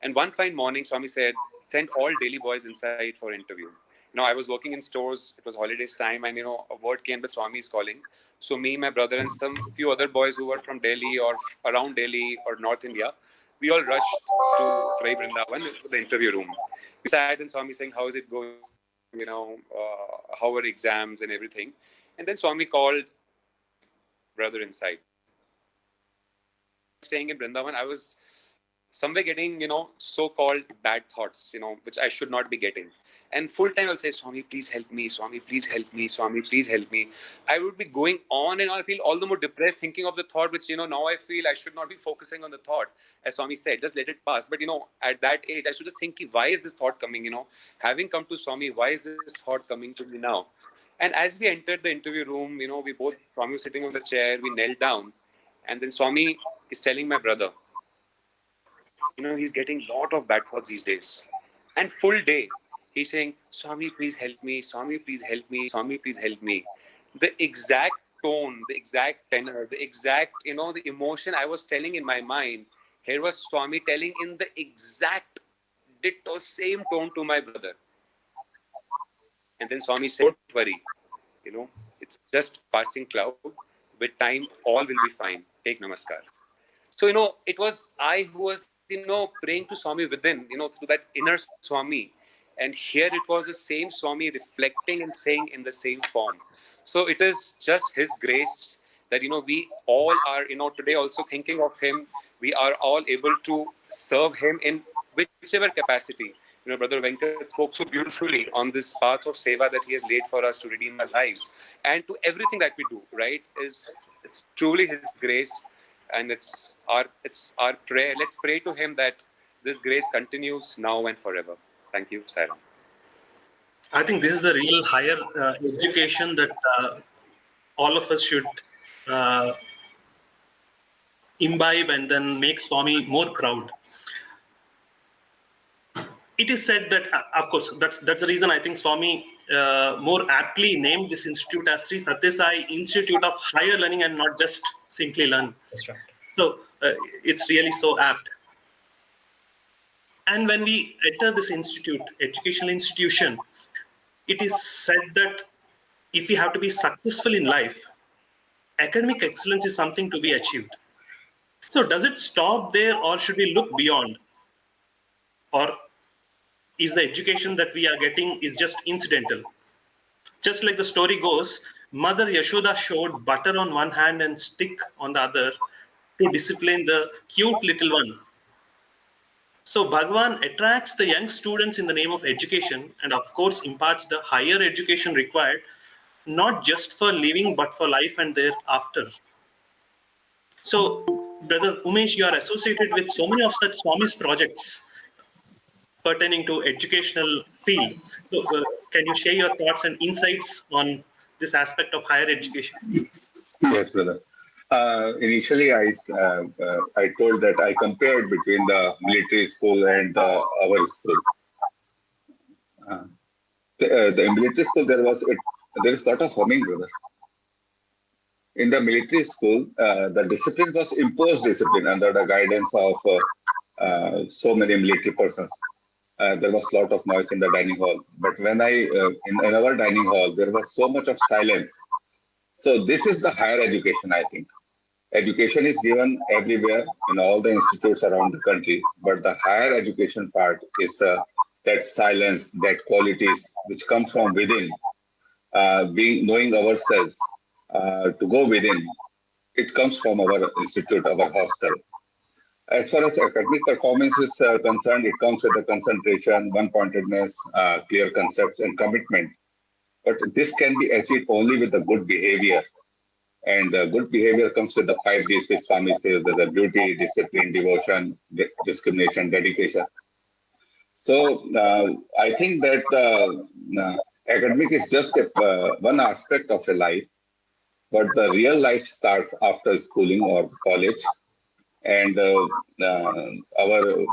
And one fine morning, Swami said, send all daily boys inside for interview. I was working in stores. It was holidays time, and a word came that Swami is calling. So me, my brother, and some few other boys who were from Delhi or around Delhi or North India, we all rushed to Trai Brindavan to the interview room. We sat and Swami saying, how is it going? How are exams and everything? And then Swami called brother inside. Staying in Brindavan, I was somewhere getting, so-called bad thoughts, which I should not be getting. And full time I'll say, Swami, please help me. Swami, please help me. Swami, please help me. I would be going on and on. I feel all the more depressed thinking of the thought, which, now I feel I should not be focusing on the thought. As Swami said, just let it pass. But, at that age, I should just think, why is this thought coming, Having come to Swami, why is this thought coming to me now? And as we entered the interview room, we both, Swami was sitting on the chair, we knelt down, and then Swami is telling my brother, he's getting a lot of bad thoughts these days. And full day, he's saying, Swami, please help me. Swami, please help me. Swami, please help me. The exact tone, the exact tenor, the exact, the emotion I was telling in my mind, here was Swami telling in the exact ditto, same tone to my brother. And then Swami said, don't worry, it's just passing cloud. With time, all will be fine. Take namaskar. So, it was I who was, praying to Swami within, through that inner Swami. And here it was the same Swami reflecting and saying in the same form. So it is just His grace that, we all are, today also thinking of Him. We are all able to serve Him in whichever capacity. Brother Venkat spoke so beautifully on this path of seva that he has laid for us to redeem our lives. And to everything that we do, right, is truly His grace. And it's our prayer. Let's pray to Him that this grace continues now and forever. Thank you, Sairam. I think this is the real higher education that all of us should imbibe and then make Swami more proud. It is said that, of course, that's the reason I think Swami more aptly named this institute as Sri Sathya Sai Institute of Higher Learning and not just simply learn. That's right. So it's really so apt. And when we enter this institute, educational institution, it is said that if we have to be successful in life, academic excellence is something to be achieved. So does it stop there, or should we look beyond? Or is the education that we are getting is just incidental? Just like the story goes, Mother Yashoda showed butter on one hand and stick on the other to discipline the cute little one. So Bhagwan attracts the young students in the name of education and of course imparts the higher education required, not just for living but for life and thereafter. So Brother Umesh, you are associated with so many of such Swami's projects pertaining to educational field. So can you share your thoughts and insights on this aspect of higher education? Yes, brother. Initially, I told that I compared between the military school and our school. The military school, there is a lot of humming, brother. In the military school, the discipline was imposed discipline under the guidance of so many military persons. There was a lot of noise in the dining hall. But when in our dining hall, there was so much of silence. So this is the higher education, I think. Education is given everywhere in all the institutes around the country, but the higher education part is that silence, that qualities which come from within, knowing ourselves, to go within. It comes from our institute, our hostel. As far as academic performance is concerned, it comes with the concentration, one-pointedness, clear concepts, and commitment. But this can be achieved only with the good behavior. And good behavior comes with the 5 Ds, which Swami says, that the duty, discipline, devotion, discrimination, dedication. So I think that academic is just one aspect of a life, but the real life starts after schooling or college. And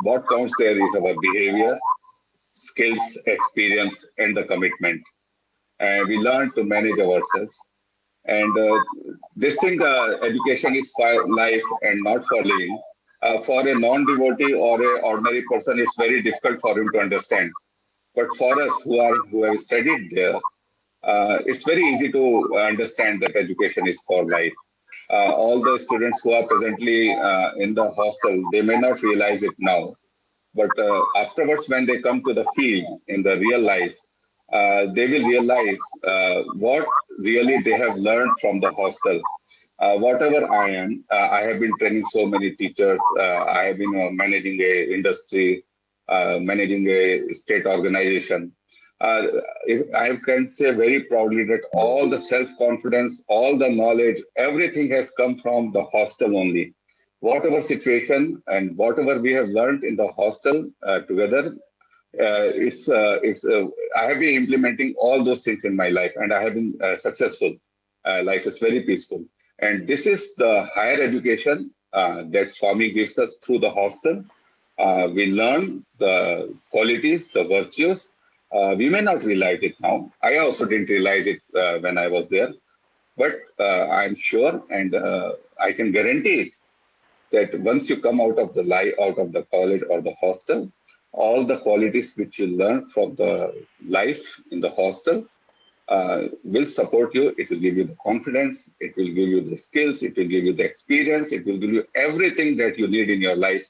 what counts there is our behavior, skills, experience, and the commitment. And we learn to manage ourselves. And this thing, education is for life and not for living. For a non-devotee or an ordinary person, it's very difficult for him to understand. But for us who have studied there, it's very easy to understand that education is for life. All the students who are presently in the hostel, they may not realize it now. But afterwards, when they come to the field in the real life, they will realize what really they have learned from the hostel. Whatever I am, I have been training so many teachers. I have been managing a industry, managing a state organization. I can say very proudly that all the self-confidence, all the knowledge, everything has come from the hostel only. Whatever situation and whatever we have learned in the hostel together, I have been implementing all those things in my life, and I have been successful. Life is very peaceful, and this is the higher education that Swami gives us through the hostel. We learn the qualities, the virtues. We may not realize it now. I also didn't realize it when I was there, but I'm sure, and I can guarantee it, that once you come out of the college or the hostel, all the qualities which you learn from the life in the hostel will support you. It will give you the confidence. It will give you the skills. It will give you the experience. It will give you everything that you need in your life.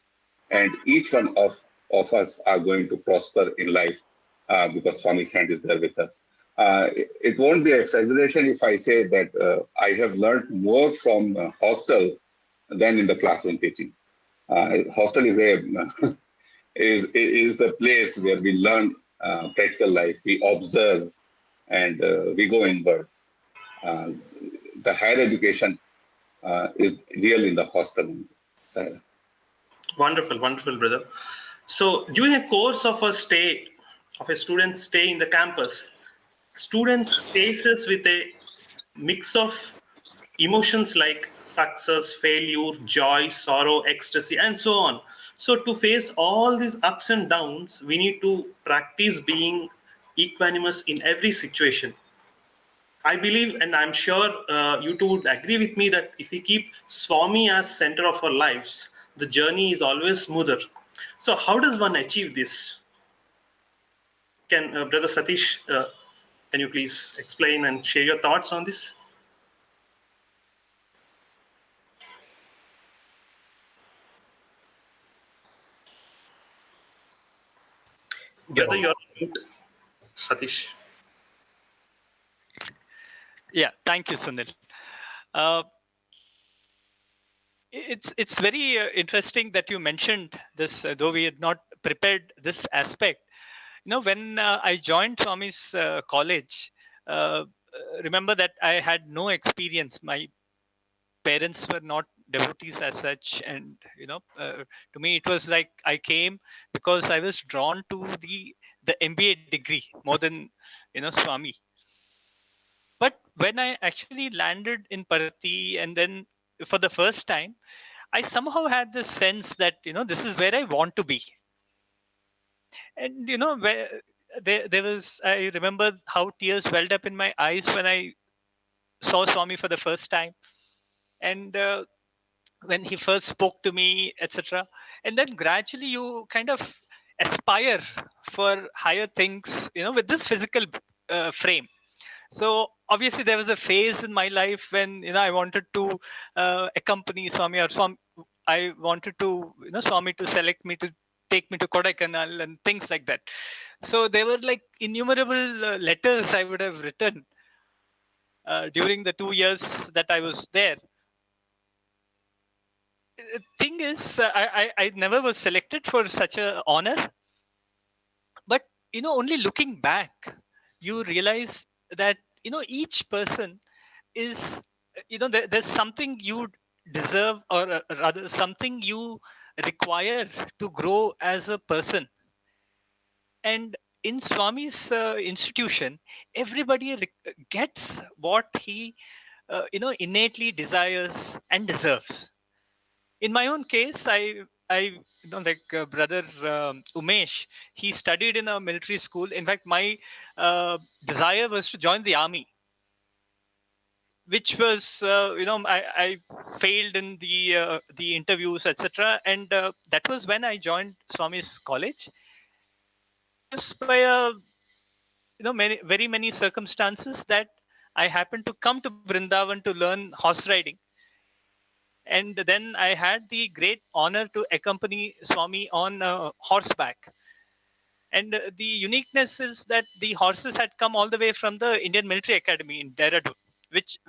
And each one of us are going to prosper in life because Swami's hand is there with us. It won't be an exaggeration if I say that I have learned more from hostel than in the classroom teaching. Hostel is a is the place where we learn practical life. We observe and we go inward. Uh, the higher education is real in the hostel. So, Wonderful, wonderful, brother. So during a course of a student's stay in the campus, student faces with a mix of emotions like success, failure, joy, sorrow, ecstasy, and so on. So to face all these ups and downs, we need to practice being equanimous in every situation. I believe, and I'm sure you two would agree with me, that if we keep Swami as center of our lives, the journey is always smoother. So, how does one achieve this? Can Brother Satish, can you please explain and share your thoughts on this? Brother, you're mute. Satish. Yeah, thank you, Sunil. Uh, it's very interesting that you mentioned this, though we had not prepared this aspect. When I joined Swami's college, remember that I had no experience. My parents were not devotees as such, and to me it was like I came because I was drawn to the MBA degree more than Swami. But when I actually landed in Parati, and then for the first time, I somehow had this sense that this is where I want to be. And where there was, I remember how tears welled up in my eyes when I saw Swami for the first time, and when he first spoke to me, etc. And then gradually you kind of aspire for higher things, with this physical frame. So obviously there was a phase in my life when I wanted to accompany Swami, or Swami, I wanted to Swami to select me to take me to Kodaikanal and things like that. So there were like innumerable letters I would have written during the 2 years that I was there. Thing is, I never was selected for such a honor, but only looking back, you realize that each person is there's something you deserve, or rather something you require to grow as a person. And in Swami's institution, everybody gets what he innately desires and deserves. In my own case, like brother Umesh, he studied in a military school. In fact, my desire was to join the army, which was I failed in the interviews, etc. And that was when I joined Swami's college. Just by many very many circumstances that I happened to come to Brindavan to learn horse riding. And then I had the great honor to accompany Swami on horseback. And the uniqueness is that the horses had come all the way from the Indian Military Academy in Dehradun,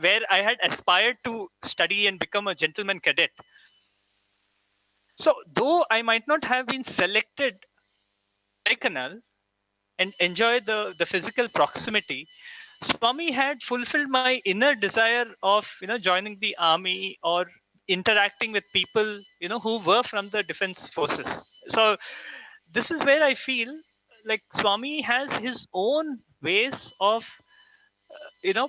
where I had aspired to study and become a gentleman cadet. So though I might not have been selected by Canal and enjoy the physical proximity, Swami had fulfilled my inner desire of joining the army or interacting with people who were from the defense forces. So this is where I feel like Swami has his own ways of, you know,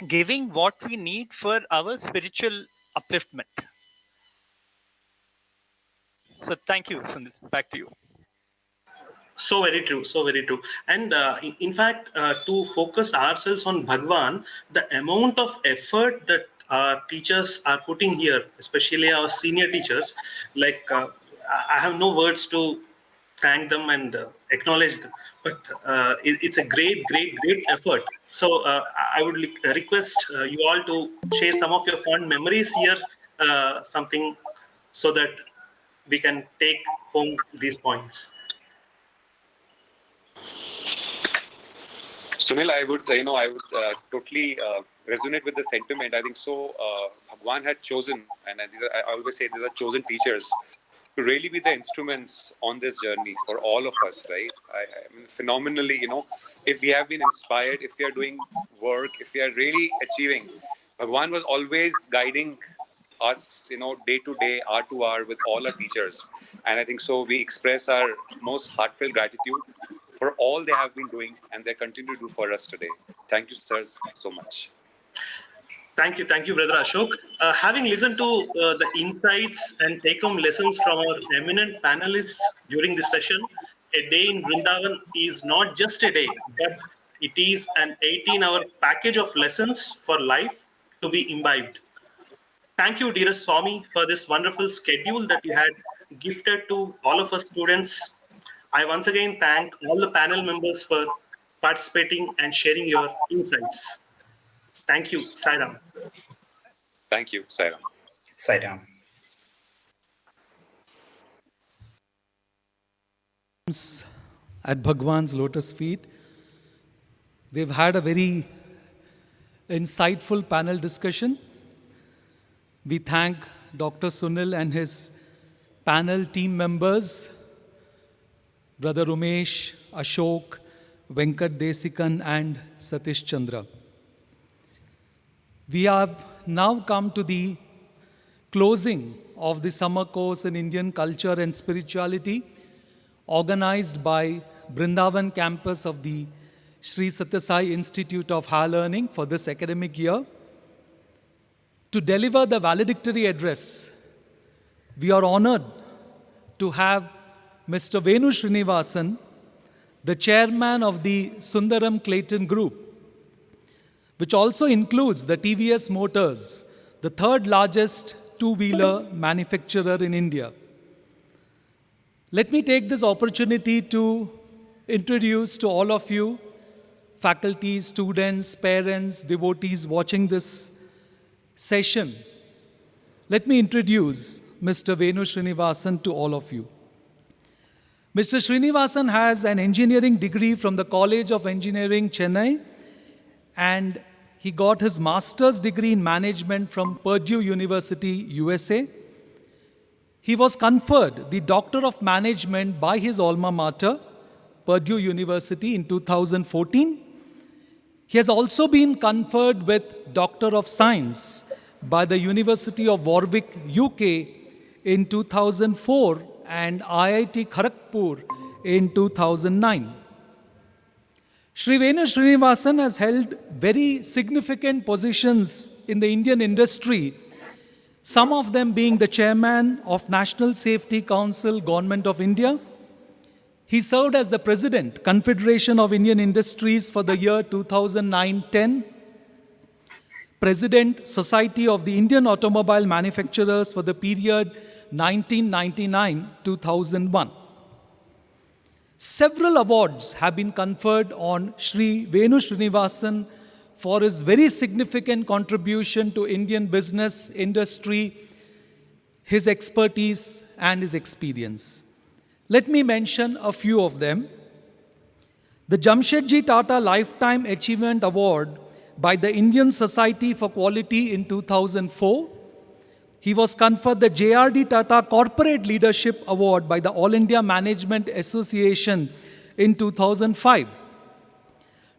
giving what we need for our spiritual upliftment. So thank you, Sunil. Back to you. So very true, so very true. And in fact, to focus ourselves on Bhagwan, the amount of effort that our teachers are putting here, especially our senior teachers, like I have no words to thank them and acknowledge them. But it's a great effort. So I would request you all to share some of your fond memories here, something so that we can take home these points. Sunil, I would totally resonate with the sentiment. I think so. Bhagwan had chosen, and I always say these are chosen teachers to really be the instruments on this journey for all of us, right? I mean, phenomenally, if we have been inspired, if we are doing work, if we are really achieving, Bhagwan was always guiding us, day to day, hour to hour with all our teachers. And I think so we express our most heartfelt gratitude for all they have been doing and they continue to do for us today. Thank you, sirs, so much. Thank you, Brother Ashok. Having listened to the insights and take-home lessons from our eminent panelists during this session, a day in Brindavan is not just a day, but it is an 18-hour package of lessons for life to be imbibed. Thank you, dearest Swami, for this wonderful schedule that you had gifted to all of us students. I once again thank all the panel members for participating and sharing your insights. Thank you, Sairam. Thank you, Sairam. Sairam. At Bhagwan's lotus feet, we've had a very insightful panel discussion. We thank Dr. Sunil and his panel team members, Brother Umesh, Ashok, Venkat Desikan, and Satish Chandra. We have now come to the closing of the summer course in Indian culture and spirituality, organized by Brindavan campus of the Sri Sathya Sai Institute of Higher Learning for this academic year. To deliver the valedictory address, we are honored to have Mr. Venu Srinivasan, the chairman of the Sundaram Clayton Group, which also includes the TVS Motors, the third largest two-wheeler manufacturer in India. Let me take this opportunity to introduce to all of you, faculty, students, parents, devotees watching this session. Let me introduce Mr. Venu Srinivasan to all of you. Mr. Srinivasan has an engineering degree from the College of Engineering, Chennai, and he got his master's degree in management from Purdue University, USA. He was conferred the Doctor of Management by his alma mater, Purdue University, in 2014. He has also been conferred with Doctor of Science by the University of Warwick, UK, in 2004 and IIT Kharagpur in 2009. Sri Venu Srinivasan has held very significant positions in the Indian industry, some of them being the chairman of National Safety Council, Government of India. He served as the president, Confederation of Indian Industries for the year 2009-10, president, Society of the Indian Automobile Manufacturers for the period 1999-2001. Several awards have been conferred on Sri Venu Srinivasan for his very significant contribution to Indian business industry, his expertise and his experience. Let me mention a few of them. The Jamshedji Tata Lifetime Achievement Award by the Indian Society for Quality in 2004. He was conferred the J.R.D. Tata Corporate Leadership Award by the All India Management Association in 2005.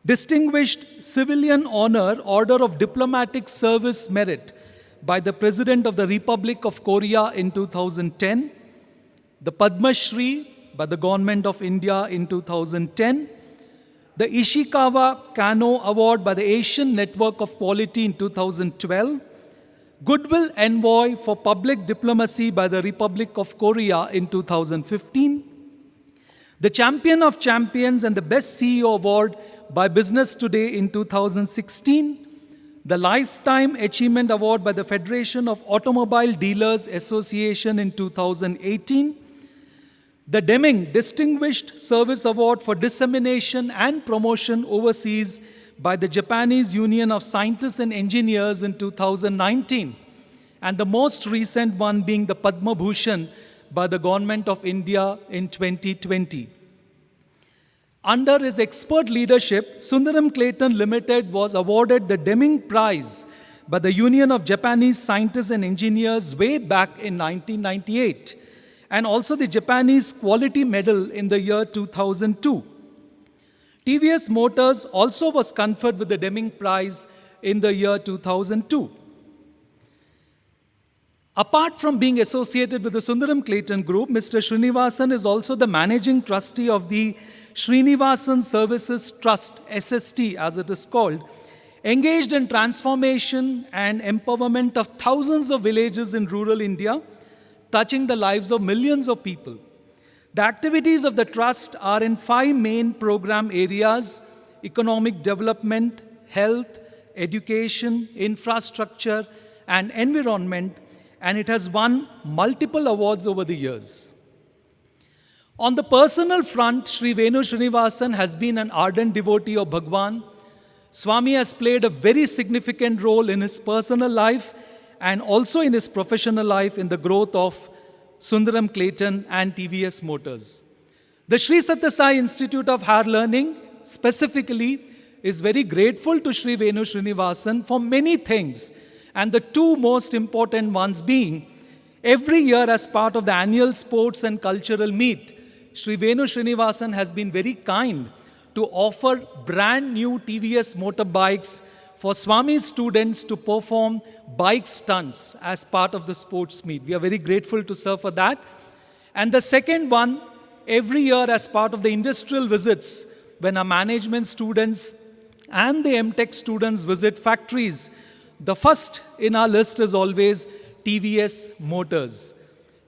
Distinguished Civilian Honor Order of Diplomatic Service Merit by the President of the Republic of Korea in 2010. The Padma Shri by the Government of India in 2010, the Ishikawa Kano Award by the Asian Network of Quality in 2012, Goodwill Envoy for Public Diplomacy by the Republic of Korea in 2015, the Champion of Champions and the Best CEO Award by Business Today in 2016, the Lifetime Achievement Award by the Federation of Automobile Dealers Association in 2018, the Deming Distinguished Service Award for Dissemination and Promotion Overseas by the Japanese Union of Scientists and Engineers in 2019, and the most recent one being the Padma Bhushan by the Government of India in 2020. Under his expert leadership, Sundaram Clayton Limited was awarded the Deming Prize by the Union of Japanese Scientists and Engineers way back in 1998, and also the Japanese Quality Medal in the year 2002. TVS Motors also was conferred with the Deming Prize in the year 2002. Apart from being associated with the Sundaram Clayton Group, Mr. Srinivasan is also the managing trustee of the Srinivasan Services Trust, SST as it is called, engaged in transformation and empowerment of thousands of villages in rural India, touching the lives of millions of people. The activities of the trust are in 5 main program areas: economic development, health, education, infrastructure, and environment, and it has won multiple awards over the years. On the personal front, Sri Venu Srinivasan has been an ardent devotee of Bhagwan. Swami has played a very significant role in his personal life and also in his professional life in the growth of Sundaram Clayton and TVS Motors. The Sri Sathya Sai Institute of Higher Learning specifically is very grateful to Sri Venu Srinivasan for many things, and the 2 most important ones being, every year as part of the annual sports and cultural meet, Sri Venu Srinivasan has been very kind to offer brand new TVS motorbikes for Swami's students to perform bike stunts as part of the sports meet. We are very grateful to Sir for that. And the second one, every year as part of the industrial visits, when our management students and the MTech students visit factories, the first in our list is always TVS Motors.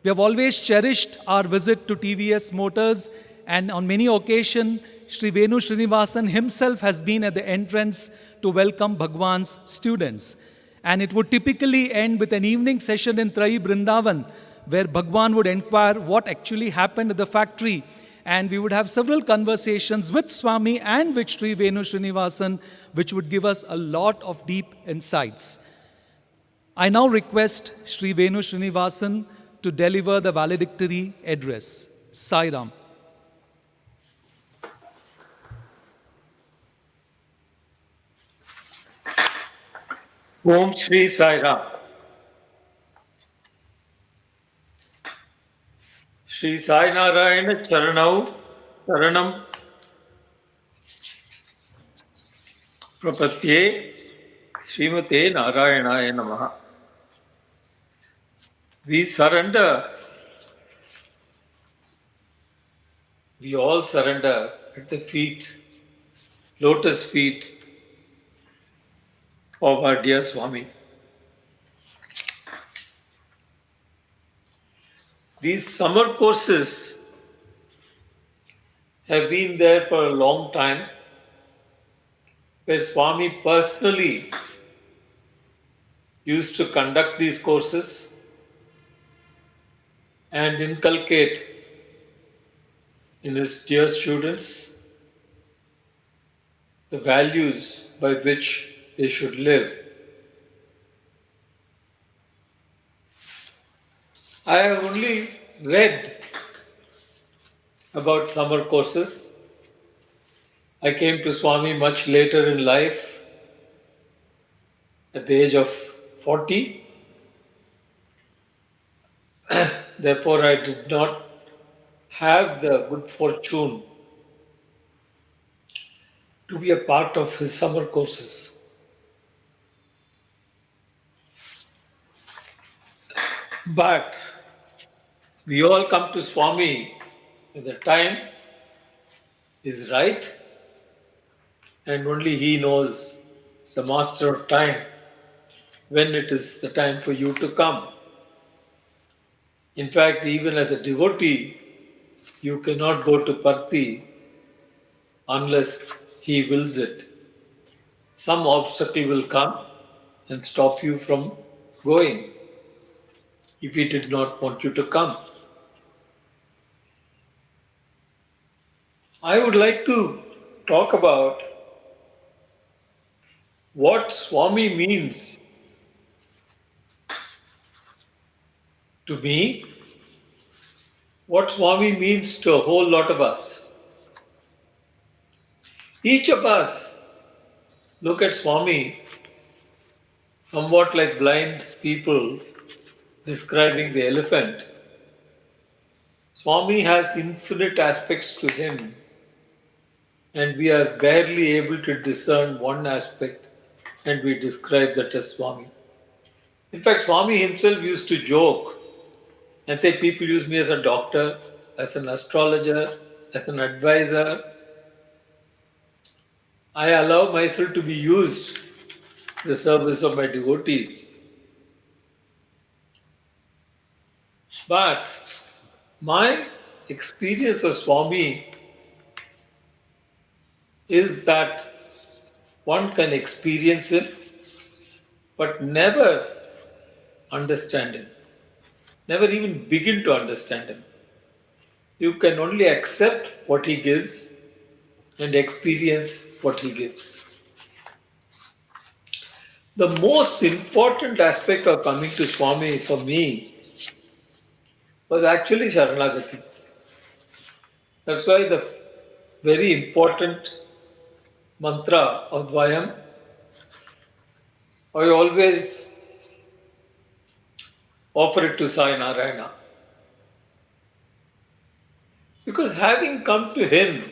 We have always cherished our visit to TVS Motors, and on many occasions, Sri Venu Srinivasan himself has been at the entrance to welcome Bhagwan's students. And it would typically end with an evening session in Trai Brindavan, where Bhagwan would inquire what actually happened at the factory, and we would have several conversations with Swami and with Sri Venu Srinivasan, which would give us a lot of deep insights. I now request Sri Venu Srinivasan to deliver the valedictory address. Sai Ram. Om Shri Sai Ram. Shri Sai Narayana Charanau Charanam Prapatye Srimate Narayanaya Namaha. We surrender, we all surrender at the feet, lotus feet of our dear Swami. These summer courses have been there for a long time, where Swami personally used to conduct these courses and inculcate in his dear students the values by which they should live. I have only read about summer courses. I came to Swami much later in life, at the age of 40. Therefore, I did not have the good fortune to be a part of his summer courses. But we all come to Swami when the time is right, and only He knows, the master of time, when it is the time for you to come. In fact, even as a devotee, you cannot go to Parthi unless He wills it. Some obstacle will come and stop you from going if He did not want you to come. I would like to talk about what Swami means to me, what Swami means to a whole lot of us. Each of us look at Swami somewhat like blind people describing the elephant. Swami has infinite aspects to him, and we are barely able to discern one aspect, and we describe that as Swami. In fact, Swami himself used to joke and say, people use me as a doctor, as an astrologer, as an advisor. I allow myself to be used in the service of my devotees. But my experience of Swami is that one can experience him but never understand him, never even begin to understand him. You can only accept what he gives and experience what he gives. The most important aspect of coming to Swami for me was actually Sharanagati. That's why the very important mantra of Dvayam, I always offer it to Sai Narayana. Because having come to him,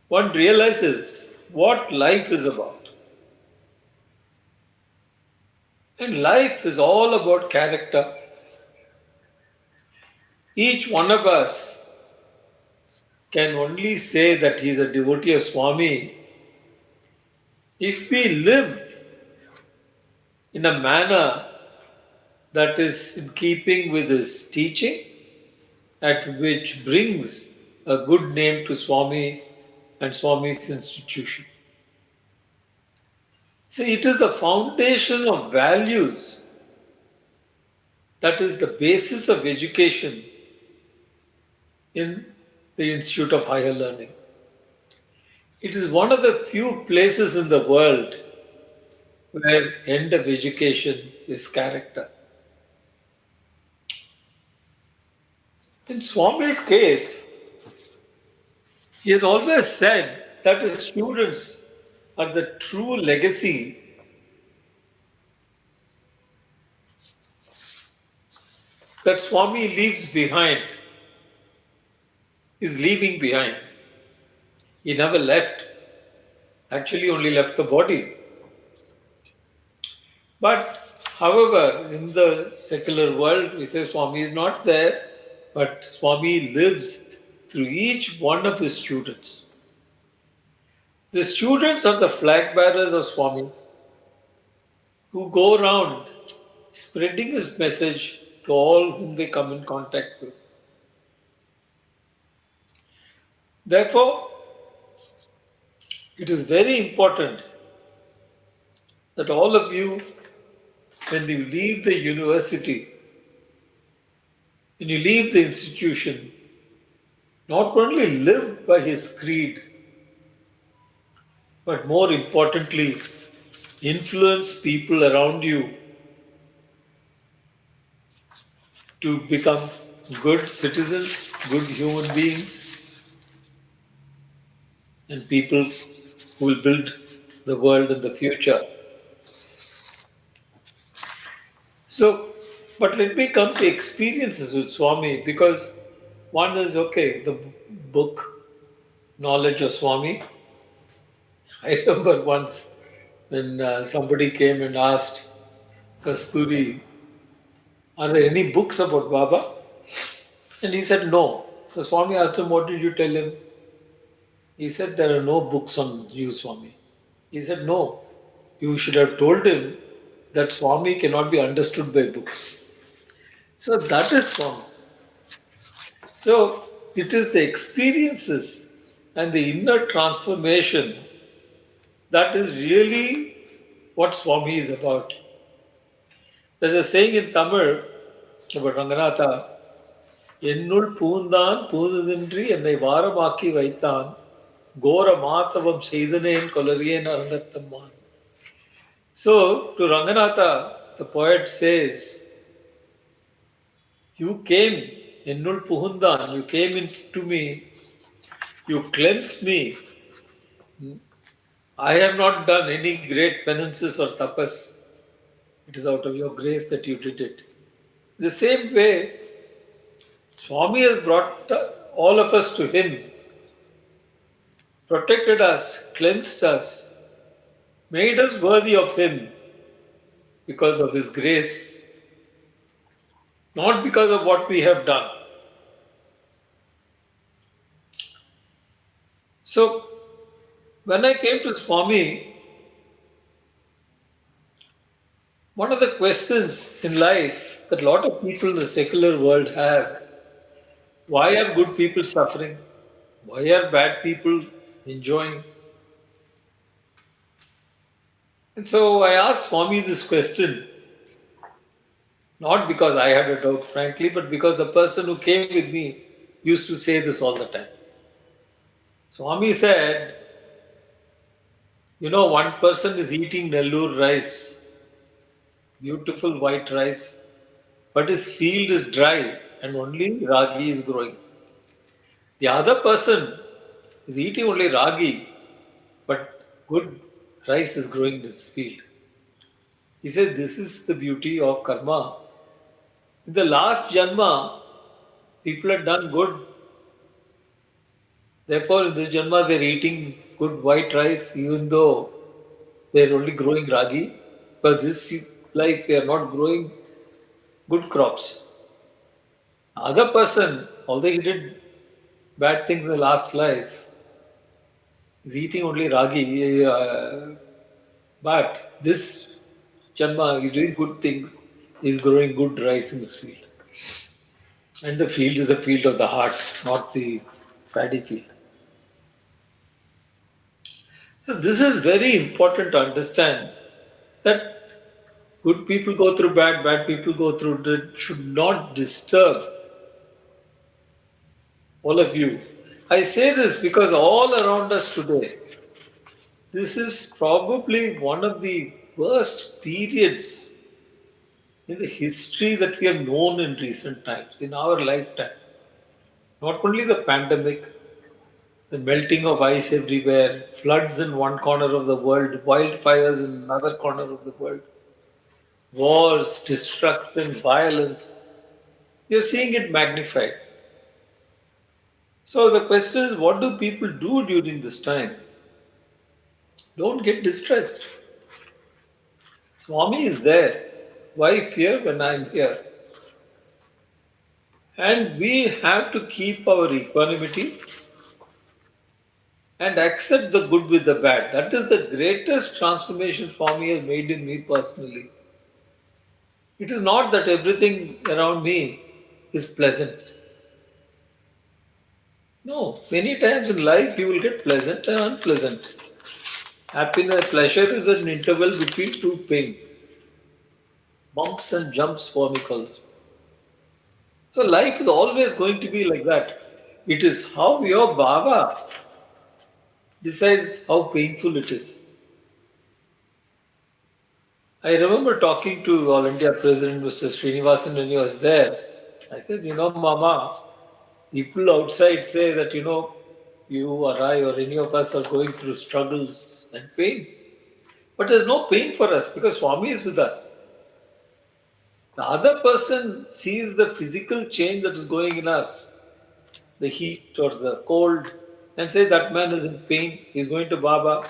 one realizes what life is about. And life is all about character. Each one of us can only say that he is a devotee of Swami if we live in a manner that is in keeping with his teaching, at which brings a good name to Swami and Swami's institution. See, it is the foundation of values that is the basis of education in the Institute of Higher Learning. It is one of the few places in the world where end of education is character. In Swami's case, he has always said that his students are the true legacy that Swami leaves behind, is leaving behind. He never left, actually only left the body. But however, in the secular world, we say Swami is not there, but Swami lives through each one of his students. The students are the flag bearers of Swami who go around spreading his message to all whom they come in contact with. Therefore, it is very important that all of you, when you leave the university, when you leave the institution, not only live by his creed, but more importantly, influence people around you to become good citizens, good human beings, and people who will build the world in the future. So, but let me come to experiences with Swami, because one is okay, the book Knowledge of Swami. I remember once when somebody came and asked Kasturi, are there any books about Baba? And he said, no. So Swami asked him, what did you tell him? He said, there are no books on you, Swami. He said, no. You should have told him that Swami cannot be understood by books. So that is Swami. So it is the experiences and the inner transformation that is really what Swami is about. There's a saying in Tamil about Ranganatha, என்னுள் பூந்தான் பூததின்றி என்னை வாரமாக்கி வைத்தான் கோர மாத்தவம் செய்தனேன் கொலரியேன் அரங்கத்தம்மான். So to Ranganatha, the poet says, you came, என்னுள் புகுந்தான், you came into me, you cleansed me. I have not done any great penances or tapas. It is out of your grace that you did it. The same way, Swami has brought all of us to Him, protected us, cleansed us, made us worthy of Him because of His grace, not because of what we have done. So, when I came to Swami, one of the questions in life that a lot of people in the secular world have, why are good people suffering? Why are bad people enjoying? And so I asked Swami this question, not because I had a doubt, frankly, but because the person who came with me used to say this all the time. Swami said, one person is eating Nellore rice, beautiful white rice, but his field is dry and only ragi is growing. The other person is eating only ragi, but good rice is growing in his field. He said, this is the beauty of karma. In the last janma, people had done good. Therefore, in this janma, they're eating good white rice, even though they're only growing ragi. But this life, they are not growing good crops. Other person, although he did bad things in the last life, is eating only ragi. But this janma is doing good things, is growing good rice in the field. And the field is the field of the heart, not the paddy field. So this is very important to understand that good people go through bad, bad people go through that should not disturb all of you. I say this because all around us today, this is probably one of the worst periods in the history that we have known in recent times, in our lifetime. Not only the pandemic, the melting of ice everywhere, floods in one corner of the world, wildfires in another corner of the world, wars, destruction, violence. You're seeing it magnified. So the question is, what do people do during this time? Don't get distressed. Swami is there. Why fear when I'm here? And we have to keep our equanimity and accept the good with the bad. That is the greatest transformation Swami has made in me personally. It is not that everything around me is pleasant. No, many times in life you will get pleasant and unpleasant. Happiness, pleasure is an interval between two pains. Bumps and jumps, Swami calls it. So life is always going to be like that. It is how your Baba decides how painful it is. I remember talking to All India President Mr. Srinivasan when he was there. I said, Mama, people outside say that, you or I or any of us are going through struggles and pain. But there's no pain for us because Swami is with us. The other person sees the physical change that is going in us, the heat or the cold, and say that man is in pain, he's going to Baba.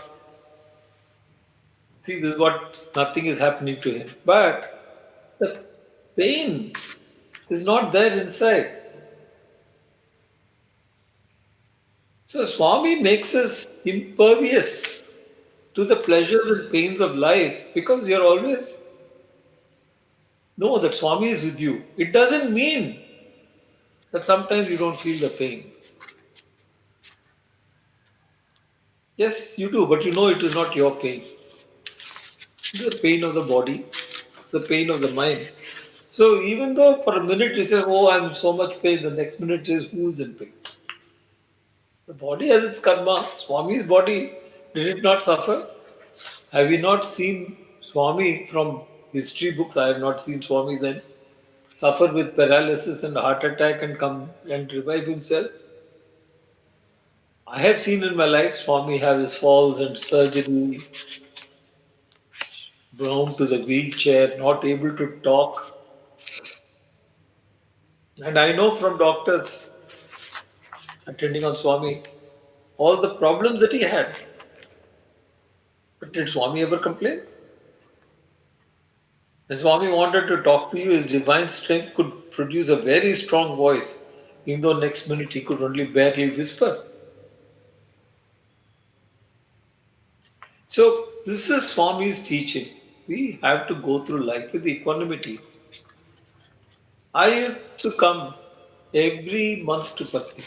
See, this is what nothing is happening to him. But the pain is not there inside. So Swami makes us impervious to the pleasures and pains of life because you're always know that Swami is with you. It doesn't mean that sometimes you don't feel the pain. Yes, you do, but you know it is not your pain. It is the pain of the body, the pain of the mind. So even though for a minute you say, "Oh, I'm in so much pain," the next minute is who's in pain? The body has its karma. Swami's body, did it not suffer? Have we not seen Swami from history books? I have not seen Swami then suffer with paralysis and heart attack and come and revive himself. I have seen in my life Swami have his falls and surgery, bound to the wheelchair, not able to talk. And I know from doctors attending on Swami all the problems that he had. But did Swami ever complain? When Swami wanted to talk to you, his divine strength could produce a very strong voice, even though next minute he could only barely whisper. So, this is Swami's teaching. We have to go through life with equanimity. I used to come every month to Patti.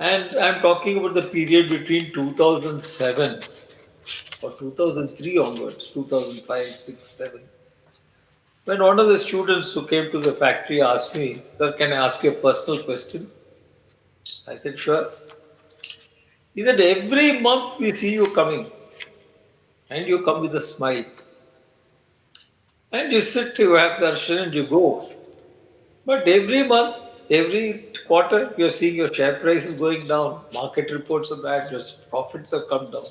And I'm talking about the period between 2007 or 2003 onwards, 2005, 6, 7. When one of the students who came to the factory asked me, "Sir, can I ask you a personal question?" I said, "Sure." He said, "Every month we see you coming and you come with a smile. And you sit, you have darshan and you go. But every month, every quarter, you're seeing your share price is going down. Market reports are bad, your profits have come down."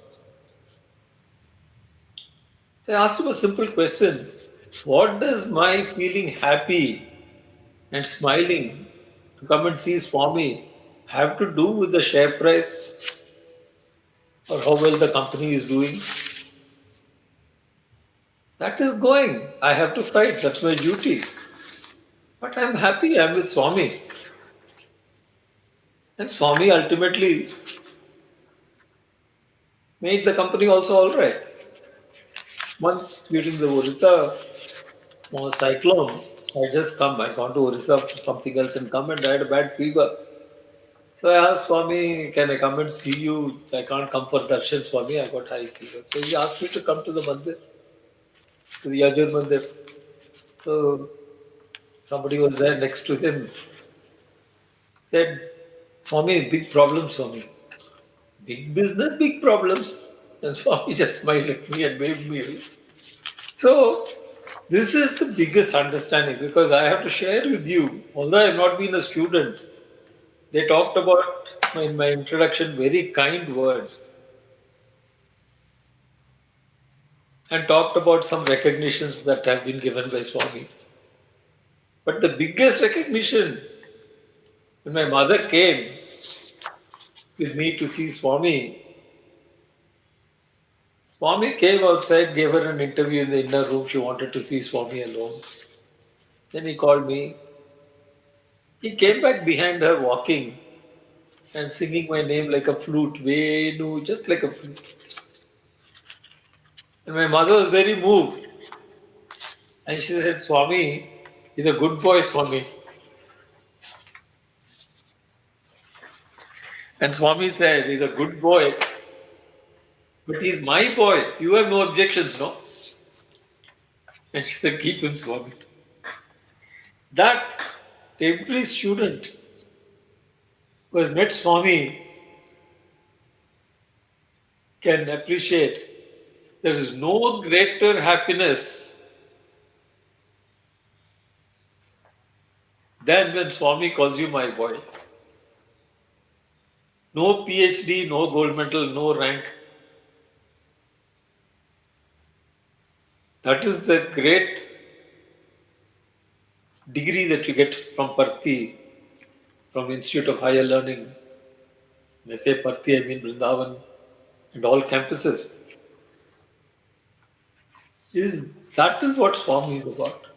So I asked him a simple question. What does my feeling happy and smiling to come and see Swami have to do with the share price or how well the company is doing? That is going. I have to fight. That's my duty. But I'm happy. I'm with Swami. And Swami ultimately made the company also all right. Once during the Orissa cyclone, I just come. I'd gone to Orissa for something else and come and I had a bad fever. So I asked Swami, "Can I come and see you? I can't come for darshan, Swami. I got high fever." So he asked me to come to the mandir, to the Yajur mandir. So somebody was there next to him, said, "Swami, big problems, Swami. Big business, big problems." And Swami just smiled at me and waved me away. So this is the biggest understanding because I have to share with you, although I have not been a student, they talked about in my introduction very kind words and talked about some recognitions that have been given by Swami. But the biggest recognition, when my mother came with me to see Swami, Swami came outside, gave her an interview in the inner room. She wanted to see Swami alone. Then he called me. He came back behind her walking and singing my name like a flute, Venu, just like a flute. And my mother was very moved. And she said, "Swami is a good boy, Swami." And Swami said, "He's a good boy, but he's my boy. You have no objections, no?" And she said, "Keep him, Swami." That every student who has met Swami can appreciate. There is no greater happiness than when Swami calls you my boy. No PhD, no gold medal, no rank. That is the great degree that you get from Parthi, from Institute of Higher Learning. When I say Parthi, I mean Brindavan and all campuses. That is what Swami is about.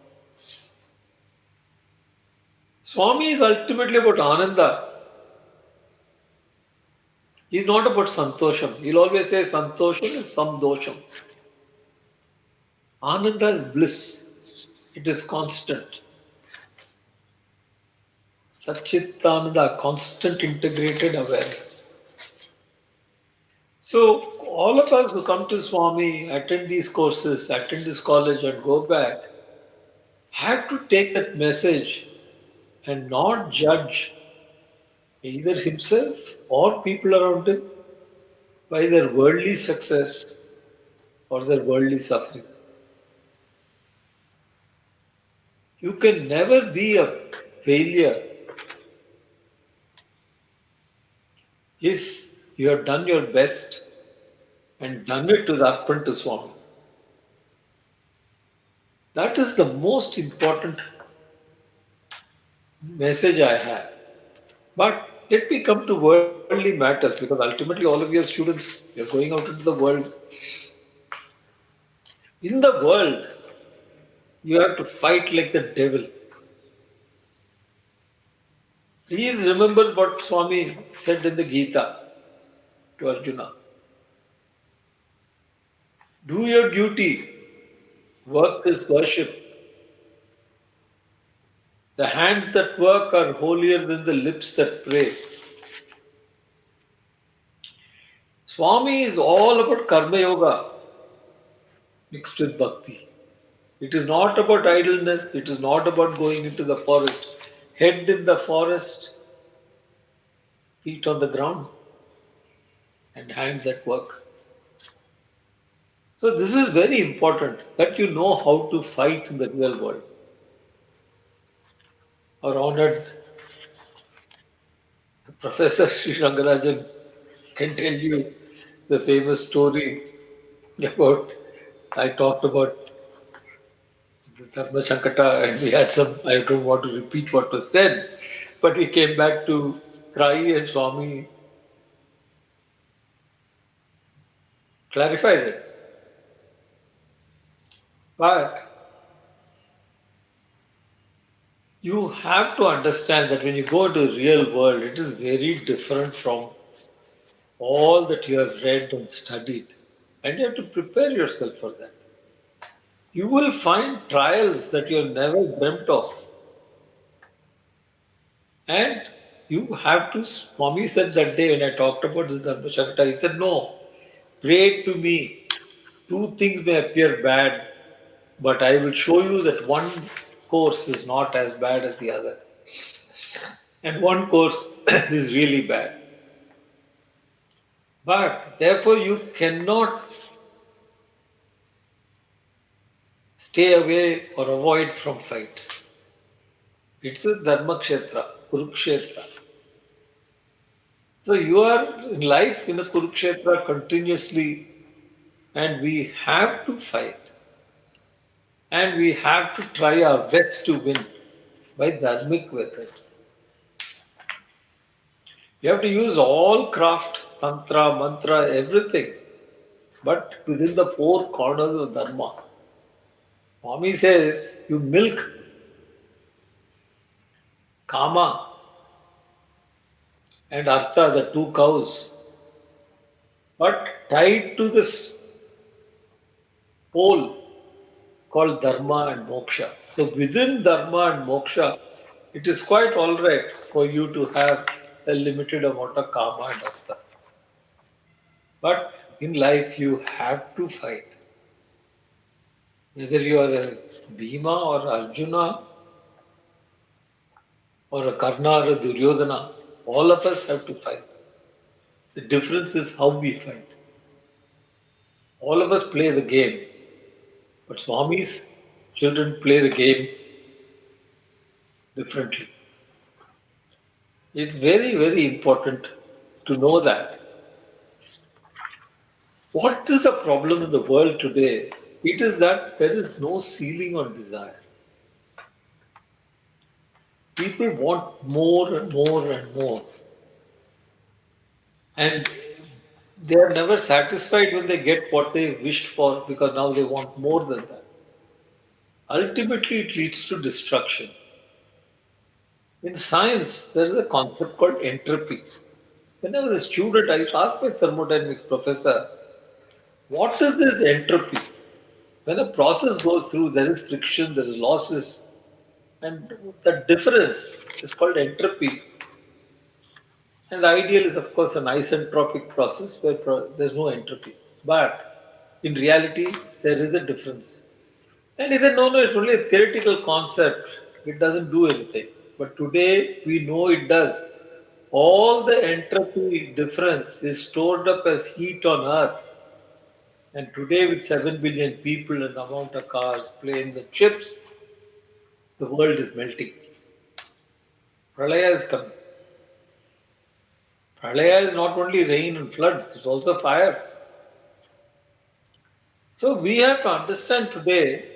Swami is ultimately about Ananda. He's not about santosham. He'll always say santosham is samdosham. Ananda is bliss. It is constant. Satchitananda, constant integrated awareness. So all of us who come to Swami, attend these courses, attend this college and go back, have to take that message and not judge either himself or people around him by their worldly success or their worldly suffering. You can never be a failure if you have done your best and done it to the Arpan Swami. That is the most important message I have. But let me come to worldly matters because ultimately all of you are students. You're going out into the world. In the world, you have to fight like the devil. Please remember what Swami said in the Gita to Arjuna. Do your duty. Work is worship. The hands that work are holier than the lips that pray. Swami is all about karma yoga mixed with bhakti. It is not about idleness. It is not about going into the forest. Head in the forest, feet on the ground, and hands at work. So, this is very important that you know how to fight in the real world. Our honored Professor Sri Rangarajan can tell you the famous story about I talked about the Dharma Sankata and we had some, I don't want to repeat what was said, but we came back to Trai and Swami clarified it. But you have to understand that when you go to the real world, it is very different from all that you have read and studied. And you have to prepare yourself for that. You will find trials that you have never dreamt of. And you have to, Swami said that day when I talked about this Dharma Shakta, he said, no, pray to me. Two things may appear bad, but I will show you that one course is not as bad as the other. And one course is really bad. But therefore, you cannot stay away or avoid from fights. It's a Dharma Kshetra, Kurukshetra. So you are in life in a Kurukshetra continuously, and we have to fight. And we have to try our best to win by dharmic methods. You have to use all craft, tantra, mantra, everything, but within the four corners of Dharma. Swami says you milk Kama and Artha, the two cows, but tied to this pole called Dharma and Moksha. So within Dharma and Moksha, it is quite all right for you to have a limited amount of Kama and Artha. But in life, you have to fight. Whether you are a Bhima or Arjuna or a Karna or a Duryodhana, all of us have to fight. The difference is how we fight. All of us play the game, but Swami's children play the game differently. It's very, very important to know that. What is the problem in the world today? It is that there is no ceiling on desire. People want more and more and more. And they are never satisfied when they get what they wished for because now they want more than that. Ultimately, it leads to destruction. In science, there is a concept called entropy. When I was a student, I used to ask my thermodynamics professor, what is this entropy? When a process goes through, there is friction, there is losses, and the difference is called entropy. And the ideal is, of course, an isentropic process where there's no entropy. But in reality, there is a difference. And he said, no, no, it's only a theoretical concept. It doesn't do anything. But today, we know it does. All the entropy difference is stored up as heat on Earth. And today, with 7 billion people and the amount of cars, planes, and ships, the world is melting. Pralaya is coming. Pralaya is not only rain and floods, it's also fire. So we have to understand today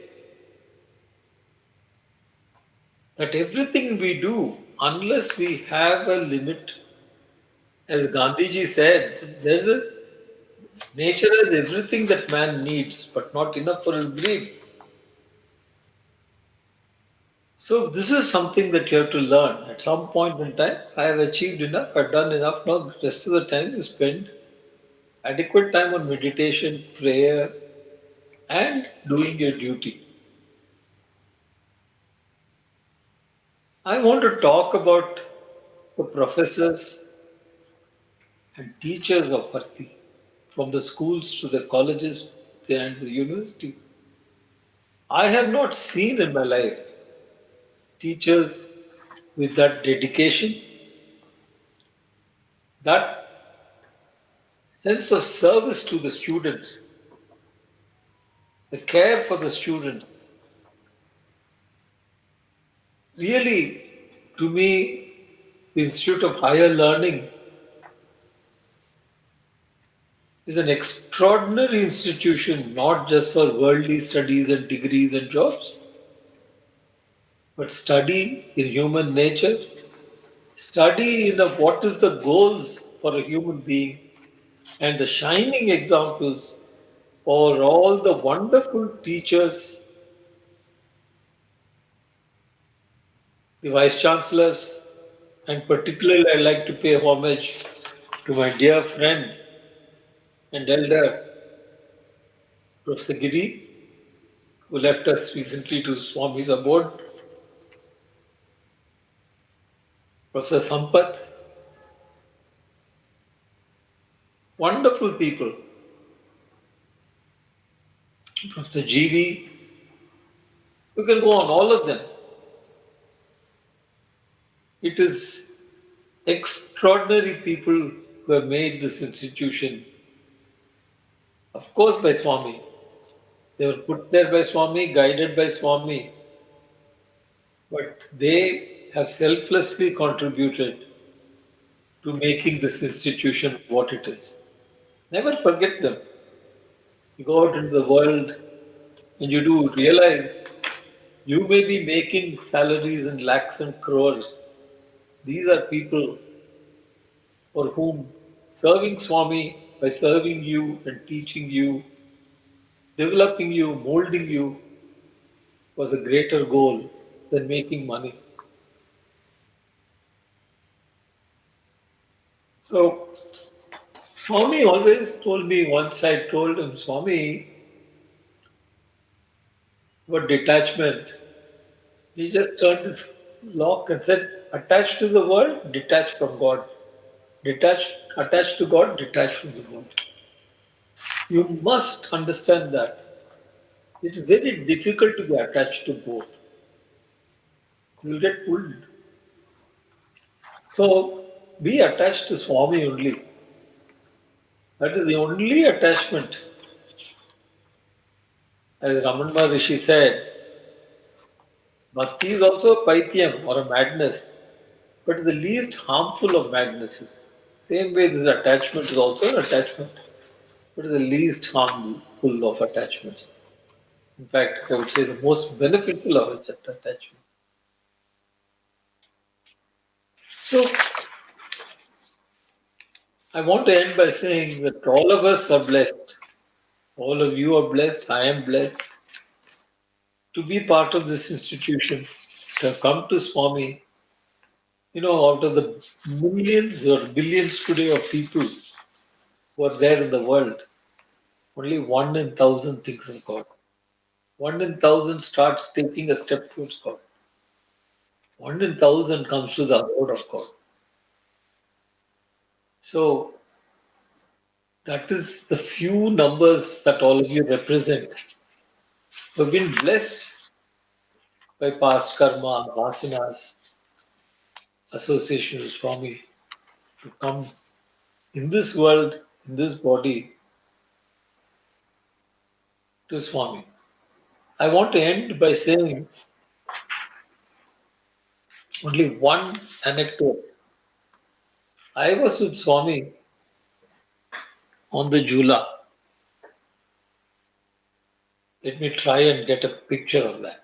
that everything we do, unless we have a limit, as Gandhiji said, there's a nature has everything that man needs, but not enough for his greed. So this is something that you have to learn. At some point in time, I have achieved enough, I've done enough. Now the rest of the time you spend adequate time on meditation, prayer, and doing your duty. I want to talk about the professors and teachers of Bharti, from the schools to the colleges and the university. I have not seen in my life teachers with that dedication, that sense of service to the students, the care for the students. Really, to me, the Institute of Higher Learning is an extraordinary institution, not just for worldly studies and degrees and jobs, but study in human nature, study in what is the goals for a human being, and the shining examples for all the wonderful teachers, the vice chancellors, and particularly I like to pay homage to my dear friend and elder, Professor Giri, who left us recently to Swami's abode, Professor Sampath, wonderful people, Professor GV, you can go on, all of them. It is extraordinary people who have made this institution, of course, by Swami. They were put there by Swami, guided by Swami, but they have selflessly contributed to making this institution what it is. Never forget them. You go out into the world and you do realize you may be making salaries in lakhs and crores. These are people for whom serving Swami by serving you and teaching you, developing you, molding you was a greater goal than making money. So, Swami always told me, once I told him, Swami, what detachment. He just turned his lock and said, attached to the world, detached from God. Detached, attached to God, detached from the world. You must understand that. It is very difficult to be attached to both. You will get pulled. So be attached to Swami only. That is the only attachment. As Raman Maharishi said, Bhakti is also a paithyam or a madness, but the least harmful of madnesses. Same way, this attachment is also an attachment, but the least harmful of attachments. In fact, I would say the most beneficial of its attachments. So, I want to end by saying that all of us are blessed. All of you are blessed. I am blessed to be part of this institution, to have come to Swami Out of the millions or billions today of people who are there in the world, only 1 in 1,000 thinks of God. 1 in 1,000 starts taking a step towards God. 1 in 1,000 comes to the abode of God. So that is the few numbers that all of you represent. We've been blessed by past karma, vasanas, association with Swami to come in this world, in this body, to Swami. I want to end by saying only one anecdote. I was with Swami on the Jula. Let me try and get a picture of that.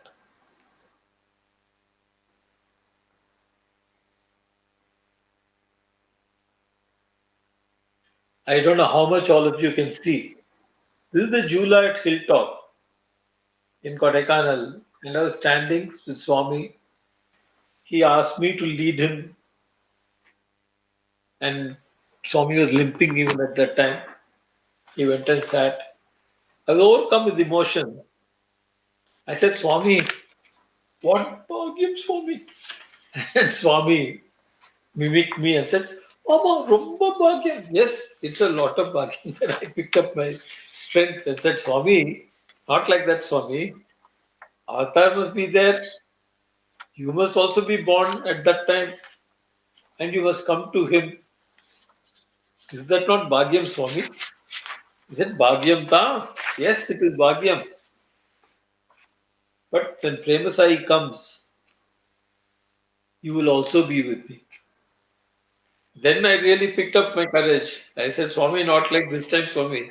I don't know how much all of you can see. This is the Jula at Hilltop in Kodaikanal, and I was standing with Swami. He asked me to lead him, and Swami was limping even at that time. He went and sat. I was overcome with emotion. I said, Swami, what bhagyam, Swami? And Swami mimicked me and said, Mama, rumba bhagyam. Yes, it's a lot of bhagyam. Then I picked up my strength and said, Swami, not like that, Swami. Avatar must be there. You must also be born at that time and you must come to him. Is that not bhagyam, Swami? He said, Bhagyam ta? Yes, it is bhagyam. But when Premasai comes, you will also be with me. Then I really picked up my courage. I said, Swami, not like this time, Swami.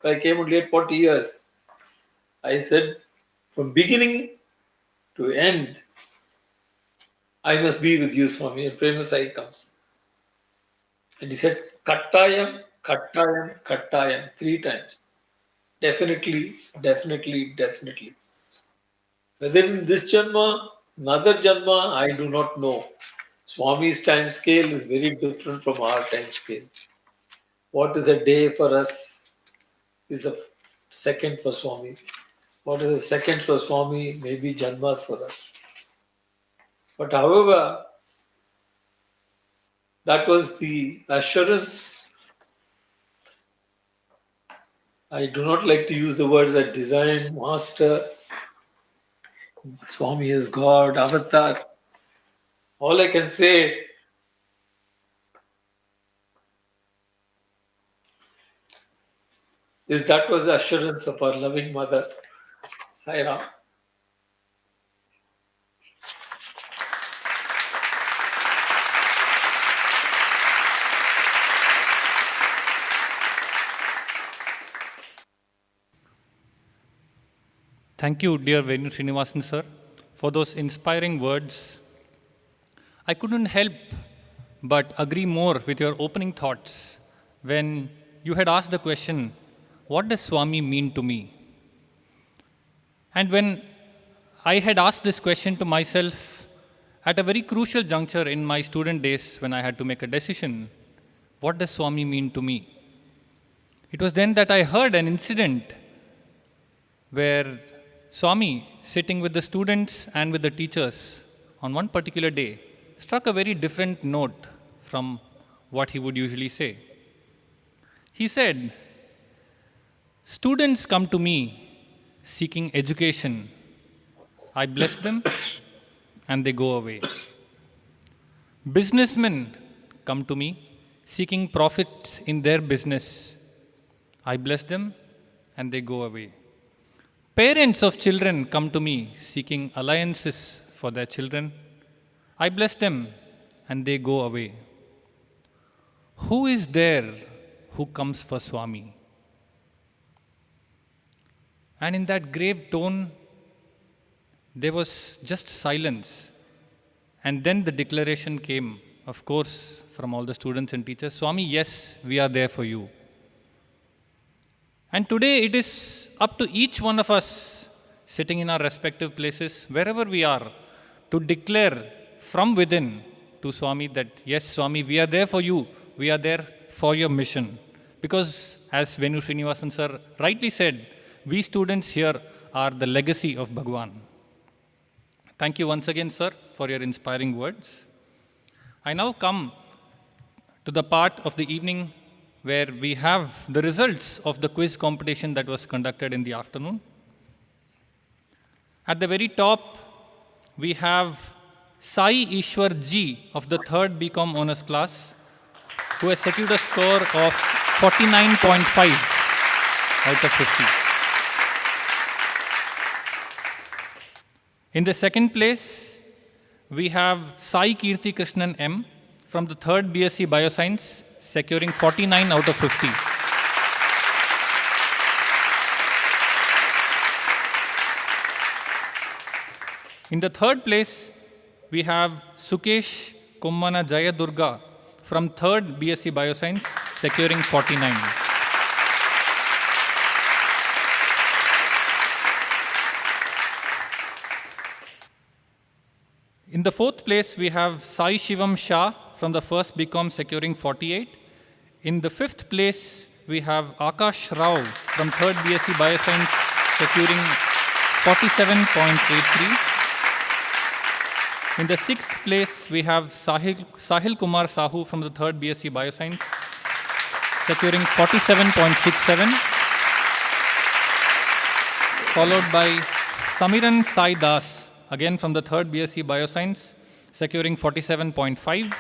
I came only at 40 years. I said, from beginning to end, I must be with you, Swami. And Premasai comes. And he said, Kattayam, Kattayam, Kattayam, 3 times. Definitely, definitely, definitely. Whether in this Janma, another Janma, I do not know. Swami's time scale is very different from our time scale. What is a day for us is a second for Swami. What is a second for Swami may be Janmas for us. But however, that was the assurance. I do not like to use the words that design, master, Swami is God, avatar. All I can say is that was the assurance of our loving mother, Sai Ram. Thank you, dear Venu Srinivasan sir, for those inspiring words. I couldn't help but agree more with your opening thoughts when you had asked the question, what does Swami mean to me? And when I had asked this question to myself at a very crucial juncture in my student days when I had to make a decision, what does Swami mean to me? It was then that I heard an incident where Swami, sitting with the students and with the teachers on one particular day, struck a very different note from what he would usually say. He said, students come to me seeking education. I bless them and they go away. Businessmen come to me seeking profits in their business. I bless them and they go away. Parents of children come to me seeking alliances for their children. I bless them and they go away. Who is there who comes for Swami? And in that grave tone, there was just silence. And then the declaration came, of course, from all the students and teachers, Swami, yes, we are there for you. And today it is up to each one of us, sitting in our respective places, wherever we are, to declare from within to Swami that, yes, Swami, we are there for you. We are there for your mission. Because as Venu Srinivasan sir rightly said, we students here are the legacy of Bhagwan. Thank you once again, sir, for your inspiring words. I now come to the part of the evening where we have the results of the quiz competition that was conducted in the afternoon. At the very top, we have Sai Ishwar Ji of the 3rd BCom Honors class, who has secured a score of 49.5 out of 50. In the second place, we have Sai Kirti Krishnan M from the 3rd BSc Bioscience, securing 49 out of 50. In the third place, we have Sukesh Kummana Jayadurga from 3rd BSc Bioscience, securing 49. In the fourth place, we have Sai Shivam Shah from the 1st BCom, securing 48. In the fifth place, we have Akash Rao from 3rd BSc Bioscience, securing 47.83. In the sixth place, we have Sahil Kumar Sahu from the 3rd BSc Bioscience, securing 47.67, followed by Samiran Sai Das, again from the 3rd BSc Bioscience, securing 47.5.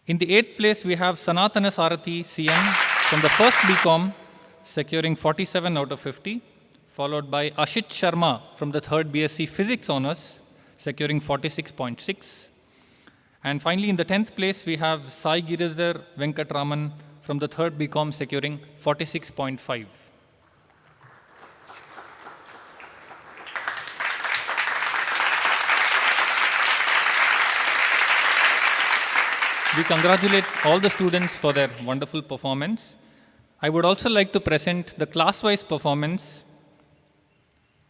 In the 8th place, we have Sanatana Sarathi CM from the 1st BCom, securing 47 out of 50, followed by Ashit Sharma from the 3rd BSc Physics Honors, securing 46.6. And finally, in the 10th place, we have Sai Giridhar Venkatraman from the 3rd BCom, securing 46.5. We congratulate all the students for their wonderful performance. I would also like to present the class-wise performance.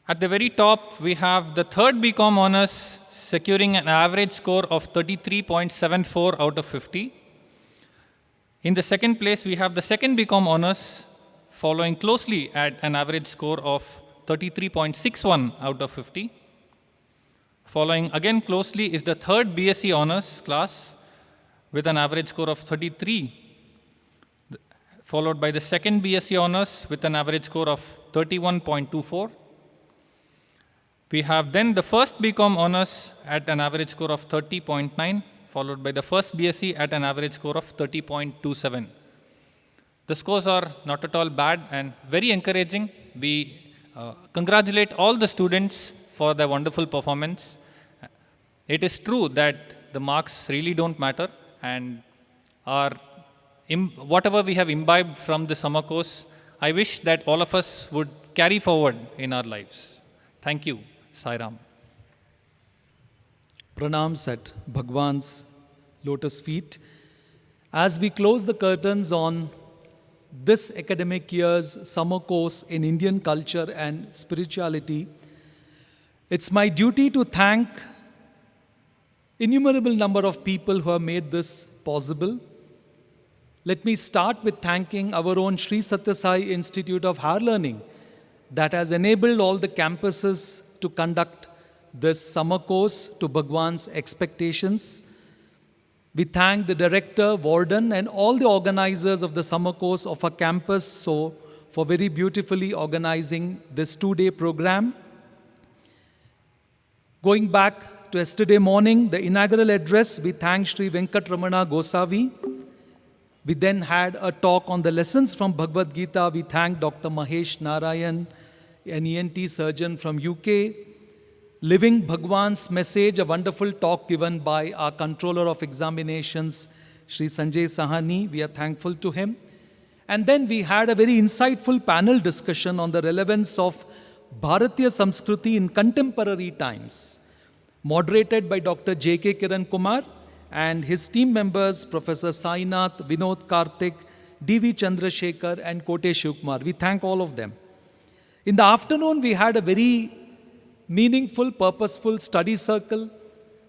At the very top, we have the 3rd BCom Honors securing an average score of 33.74 out of 50. In the second place, we have the 2nd BCom Honors following closely at an average score of 33.61 out of 50. Following again closely is the 3rd BSc Honors class with an average score of 33, followed by the 2nd BSc Honors with an average score of 31.24. We have then the 1st BCom Honors at an average score of 30.9, followed by the 1st BSc at an average score of 30.27. The scores are not at all bad and very encouraging. We congratulate all the students for their wonderful performance. It is true that the marks really don't matter, and whatever we have imbibed from the summer course, I wish that all of us would carry forward in our lives. Thank you. Sai Ram. Pranams at Bhagwan's lotus feet. As we close the curtains on this academic year's summer course in Indian culture and spirituality, it's my duty to thank innumerable number of people who have made this possible. Let me start with thanking our own Sri Satya Sai Institute of Higher Learning that has enabled all the campuses to conduct this summer course to Bhagwan's expectations. We thank the director, warden, and all the organizers of the summer course of our campus for very beautifully organizing this 2-day program. Going back to yesterday morning, the inaugural address, we thank Sri Venkatramana Gosavi. We then had a talk on the lessons from Bhagavad Gita. We thank Dr. Mahesh Narayan, an ENT surgeon from UK. Living Bhagwan's message, a wonderful talk given by our controller of examinations, Sri Sanjay Sahani. We are thankful to him. And then we had a very insightful panel discussion on the relevance of Bharatiya Samskruti in contemporary times, moderated by Dr. J.K. Kiran Kumar and his team members, Professor Sainath, Vinod Karthik, D.V. Chandrasekhar, and Kote Shivkumar. We thank all of them. In the afternoon, we had a very meaningful, purposeful study circle.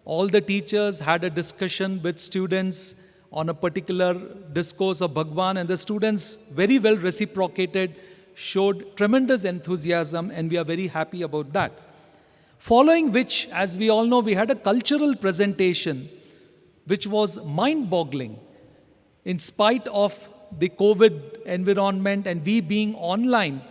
All the teachers had a discussion with students on a particular discourse of Bhagwan, and the students very well reciprocated, showed tremendous enthusiasm, and we are very happy about that. Following which, as we all know, we had a cultural presentation which was mind-boggling. In spite of the COVID environment and we being online,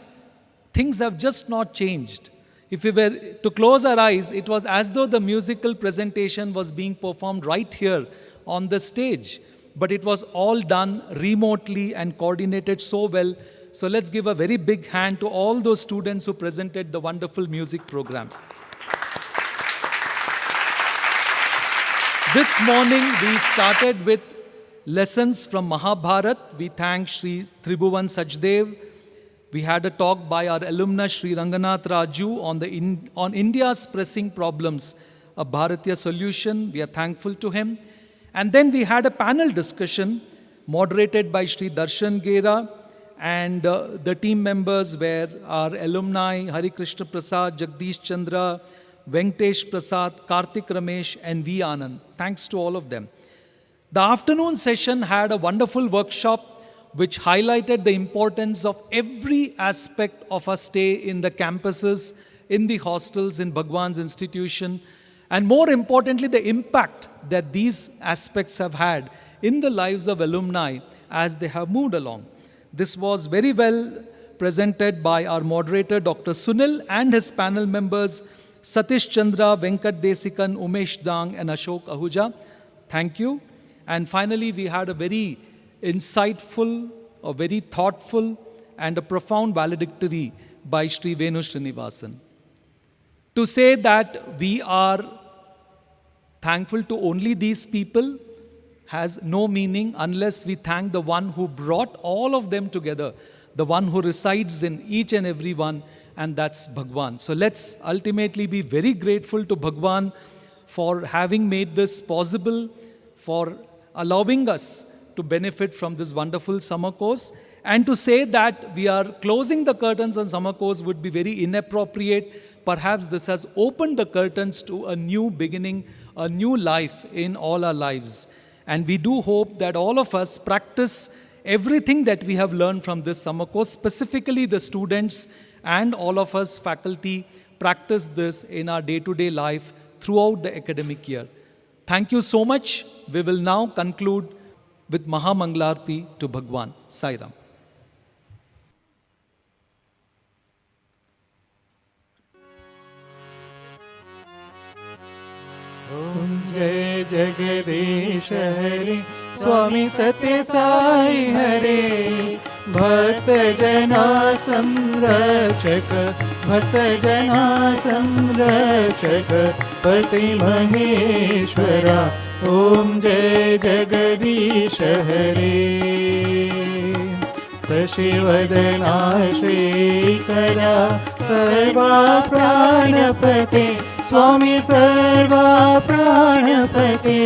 things have just not changed. If we were to close our eyes, it was as though the musical presentation was being performed right here on the stage. But it was all done remotely and coordinated so well. So let's give a very big hand to all those students who presented the wonderful music program. This morning we started with lessons from Mahabharat. We thank Sri Tribhuvan Sajdev. We had a talk by our alumna Sri Ranganath Raju on India's pressing problems, a Bharatiya solution. We are thankful to him. And then we had a panel discussion moderated by Sri Darshan Gera, and the team members were our alumni Hari Krishna Prasad, Jagdish Chandra, Venkatesh Prasad, Karthik Ramesh, and V. Anand. Thanks to all of them. The afternoon session had a wonderful workshop which highlighted the importance of every aspect of our stay in the campuses, in the hostels, in Bhagwan's institution, and more importantly, the impact that these aspects have had in the lives of alumni as they have moved along. This was very well presented by our moderator, Dr. Sunil, and his panel members, Satish Chandra, Venkat Desikan, Umesh Dang, and Ashok Ahuja. Thank you. And finally, we had a very insightful, a very thoughtful, and a profound valedictory by Sri Venu Srinivasan. To say that we are thankful to only these people has no meaning unless we thank the one who brought all of them together, the one who resides in each and every one, and that's Bhagwan. So let's ultimately be very grateful to Bhagwan for having made this possible, for allowing us to benefit from this wonderful summer course. And to say that we are closing the curtains on summer course would be very inappropriate. Perhaps this has opened the curtains to a new beginning, a new life in all our lives. And we do hope that all of us practice everything that we have learned from this summer course, specifically the students and all of us faculty practice this in our day-to-day life throughout the academic year. Thank you so much. We will now conclude with Mahamanglarti to Bhagwan. Sai Ram. ओम जय जगदीश हरे स्वामी सत्य साई हरे भक्त जना संरक्षक भक्त जना संरक्षक पति महेश्वरा ओम जय जगदीश हरे शशिवदना श्रीकरा सर्वा प्राणपते स्वामी सर्वा प्राणपते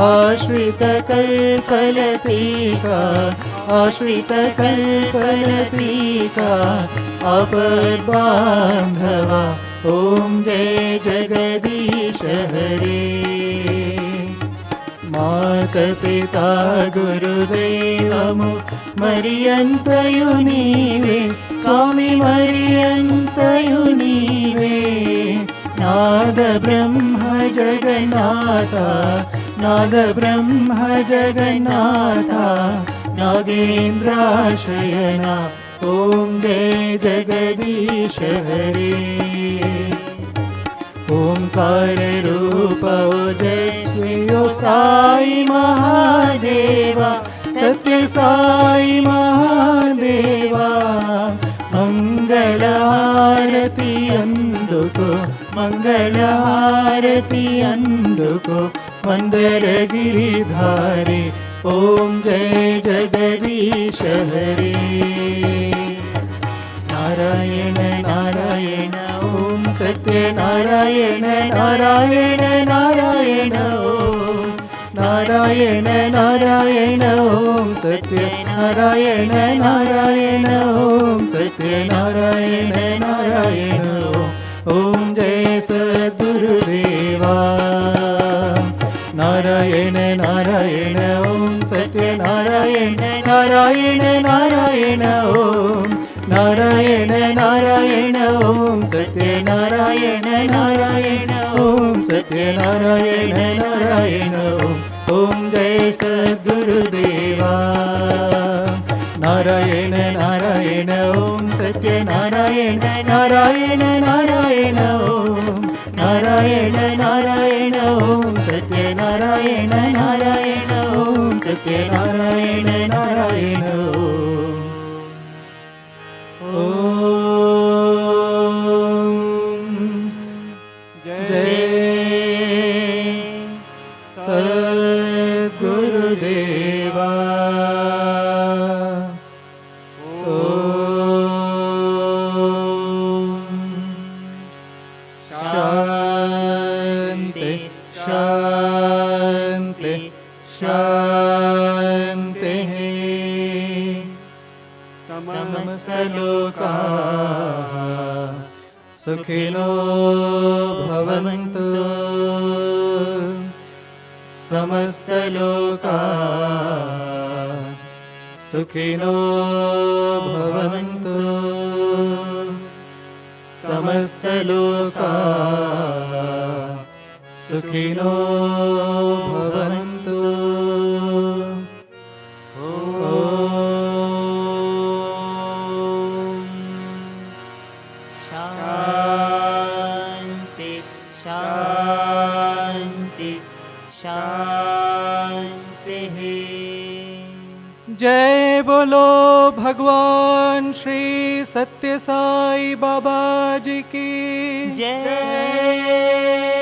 आश्रित कल्पलतिका आश्रित कल्पलतिका अपद्बान्धवा ओम जय जगदीश हरे मात पिता गुरुदेवमु मरियन्तयु नीवे स्वामी मरियन्तयु नीवे नाद ब्रह्म जगन्नाथा नाद ब्रह्म जगन्नाथा नागेन्द्राशयना ओम जय जगदीश हरे ओंकार रूप ओजस्वी ओ साई महादेवा सत्य साई महादेवा मंगल आरती अंदुको मंगल आरती अंदुको मंदर गिरिधारी ओम जय जगदीश हरे नारायण नारायण ओम सत्य नारायण नारायण नारायण ओम नारायण नारायण ओम सत्य नारायण नारायण ओम सत्य नारायण नारायण ओम नारायण नारायण ओम सत्यनारायण नारायण नारायण ओम नारायण नारायण ओम सत्यनारायण नारायण ओम सत्यनारायण नारायण ओम जय सद्गुरुदेवा नारायण नारायण ओम सत्यनारायण नारायण नारायण ओम नारायण नारायण ओम सत्यनारायण नारायण ओम सत्यनारायण नारायण ओम जय सद्गुरुदेवा शांति शांति शांति समस्त लोकाः सुखिनो भवन्तु समस्त लोकाः सुखिनो भवन्तु समस्त लोकाः सुखिनो भवन्तु शांति शांति शांति जय बोलो भगवान श्री सत्य साई बाबा जी की जय।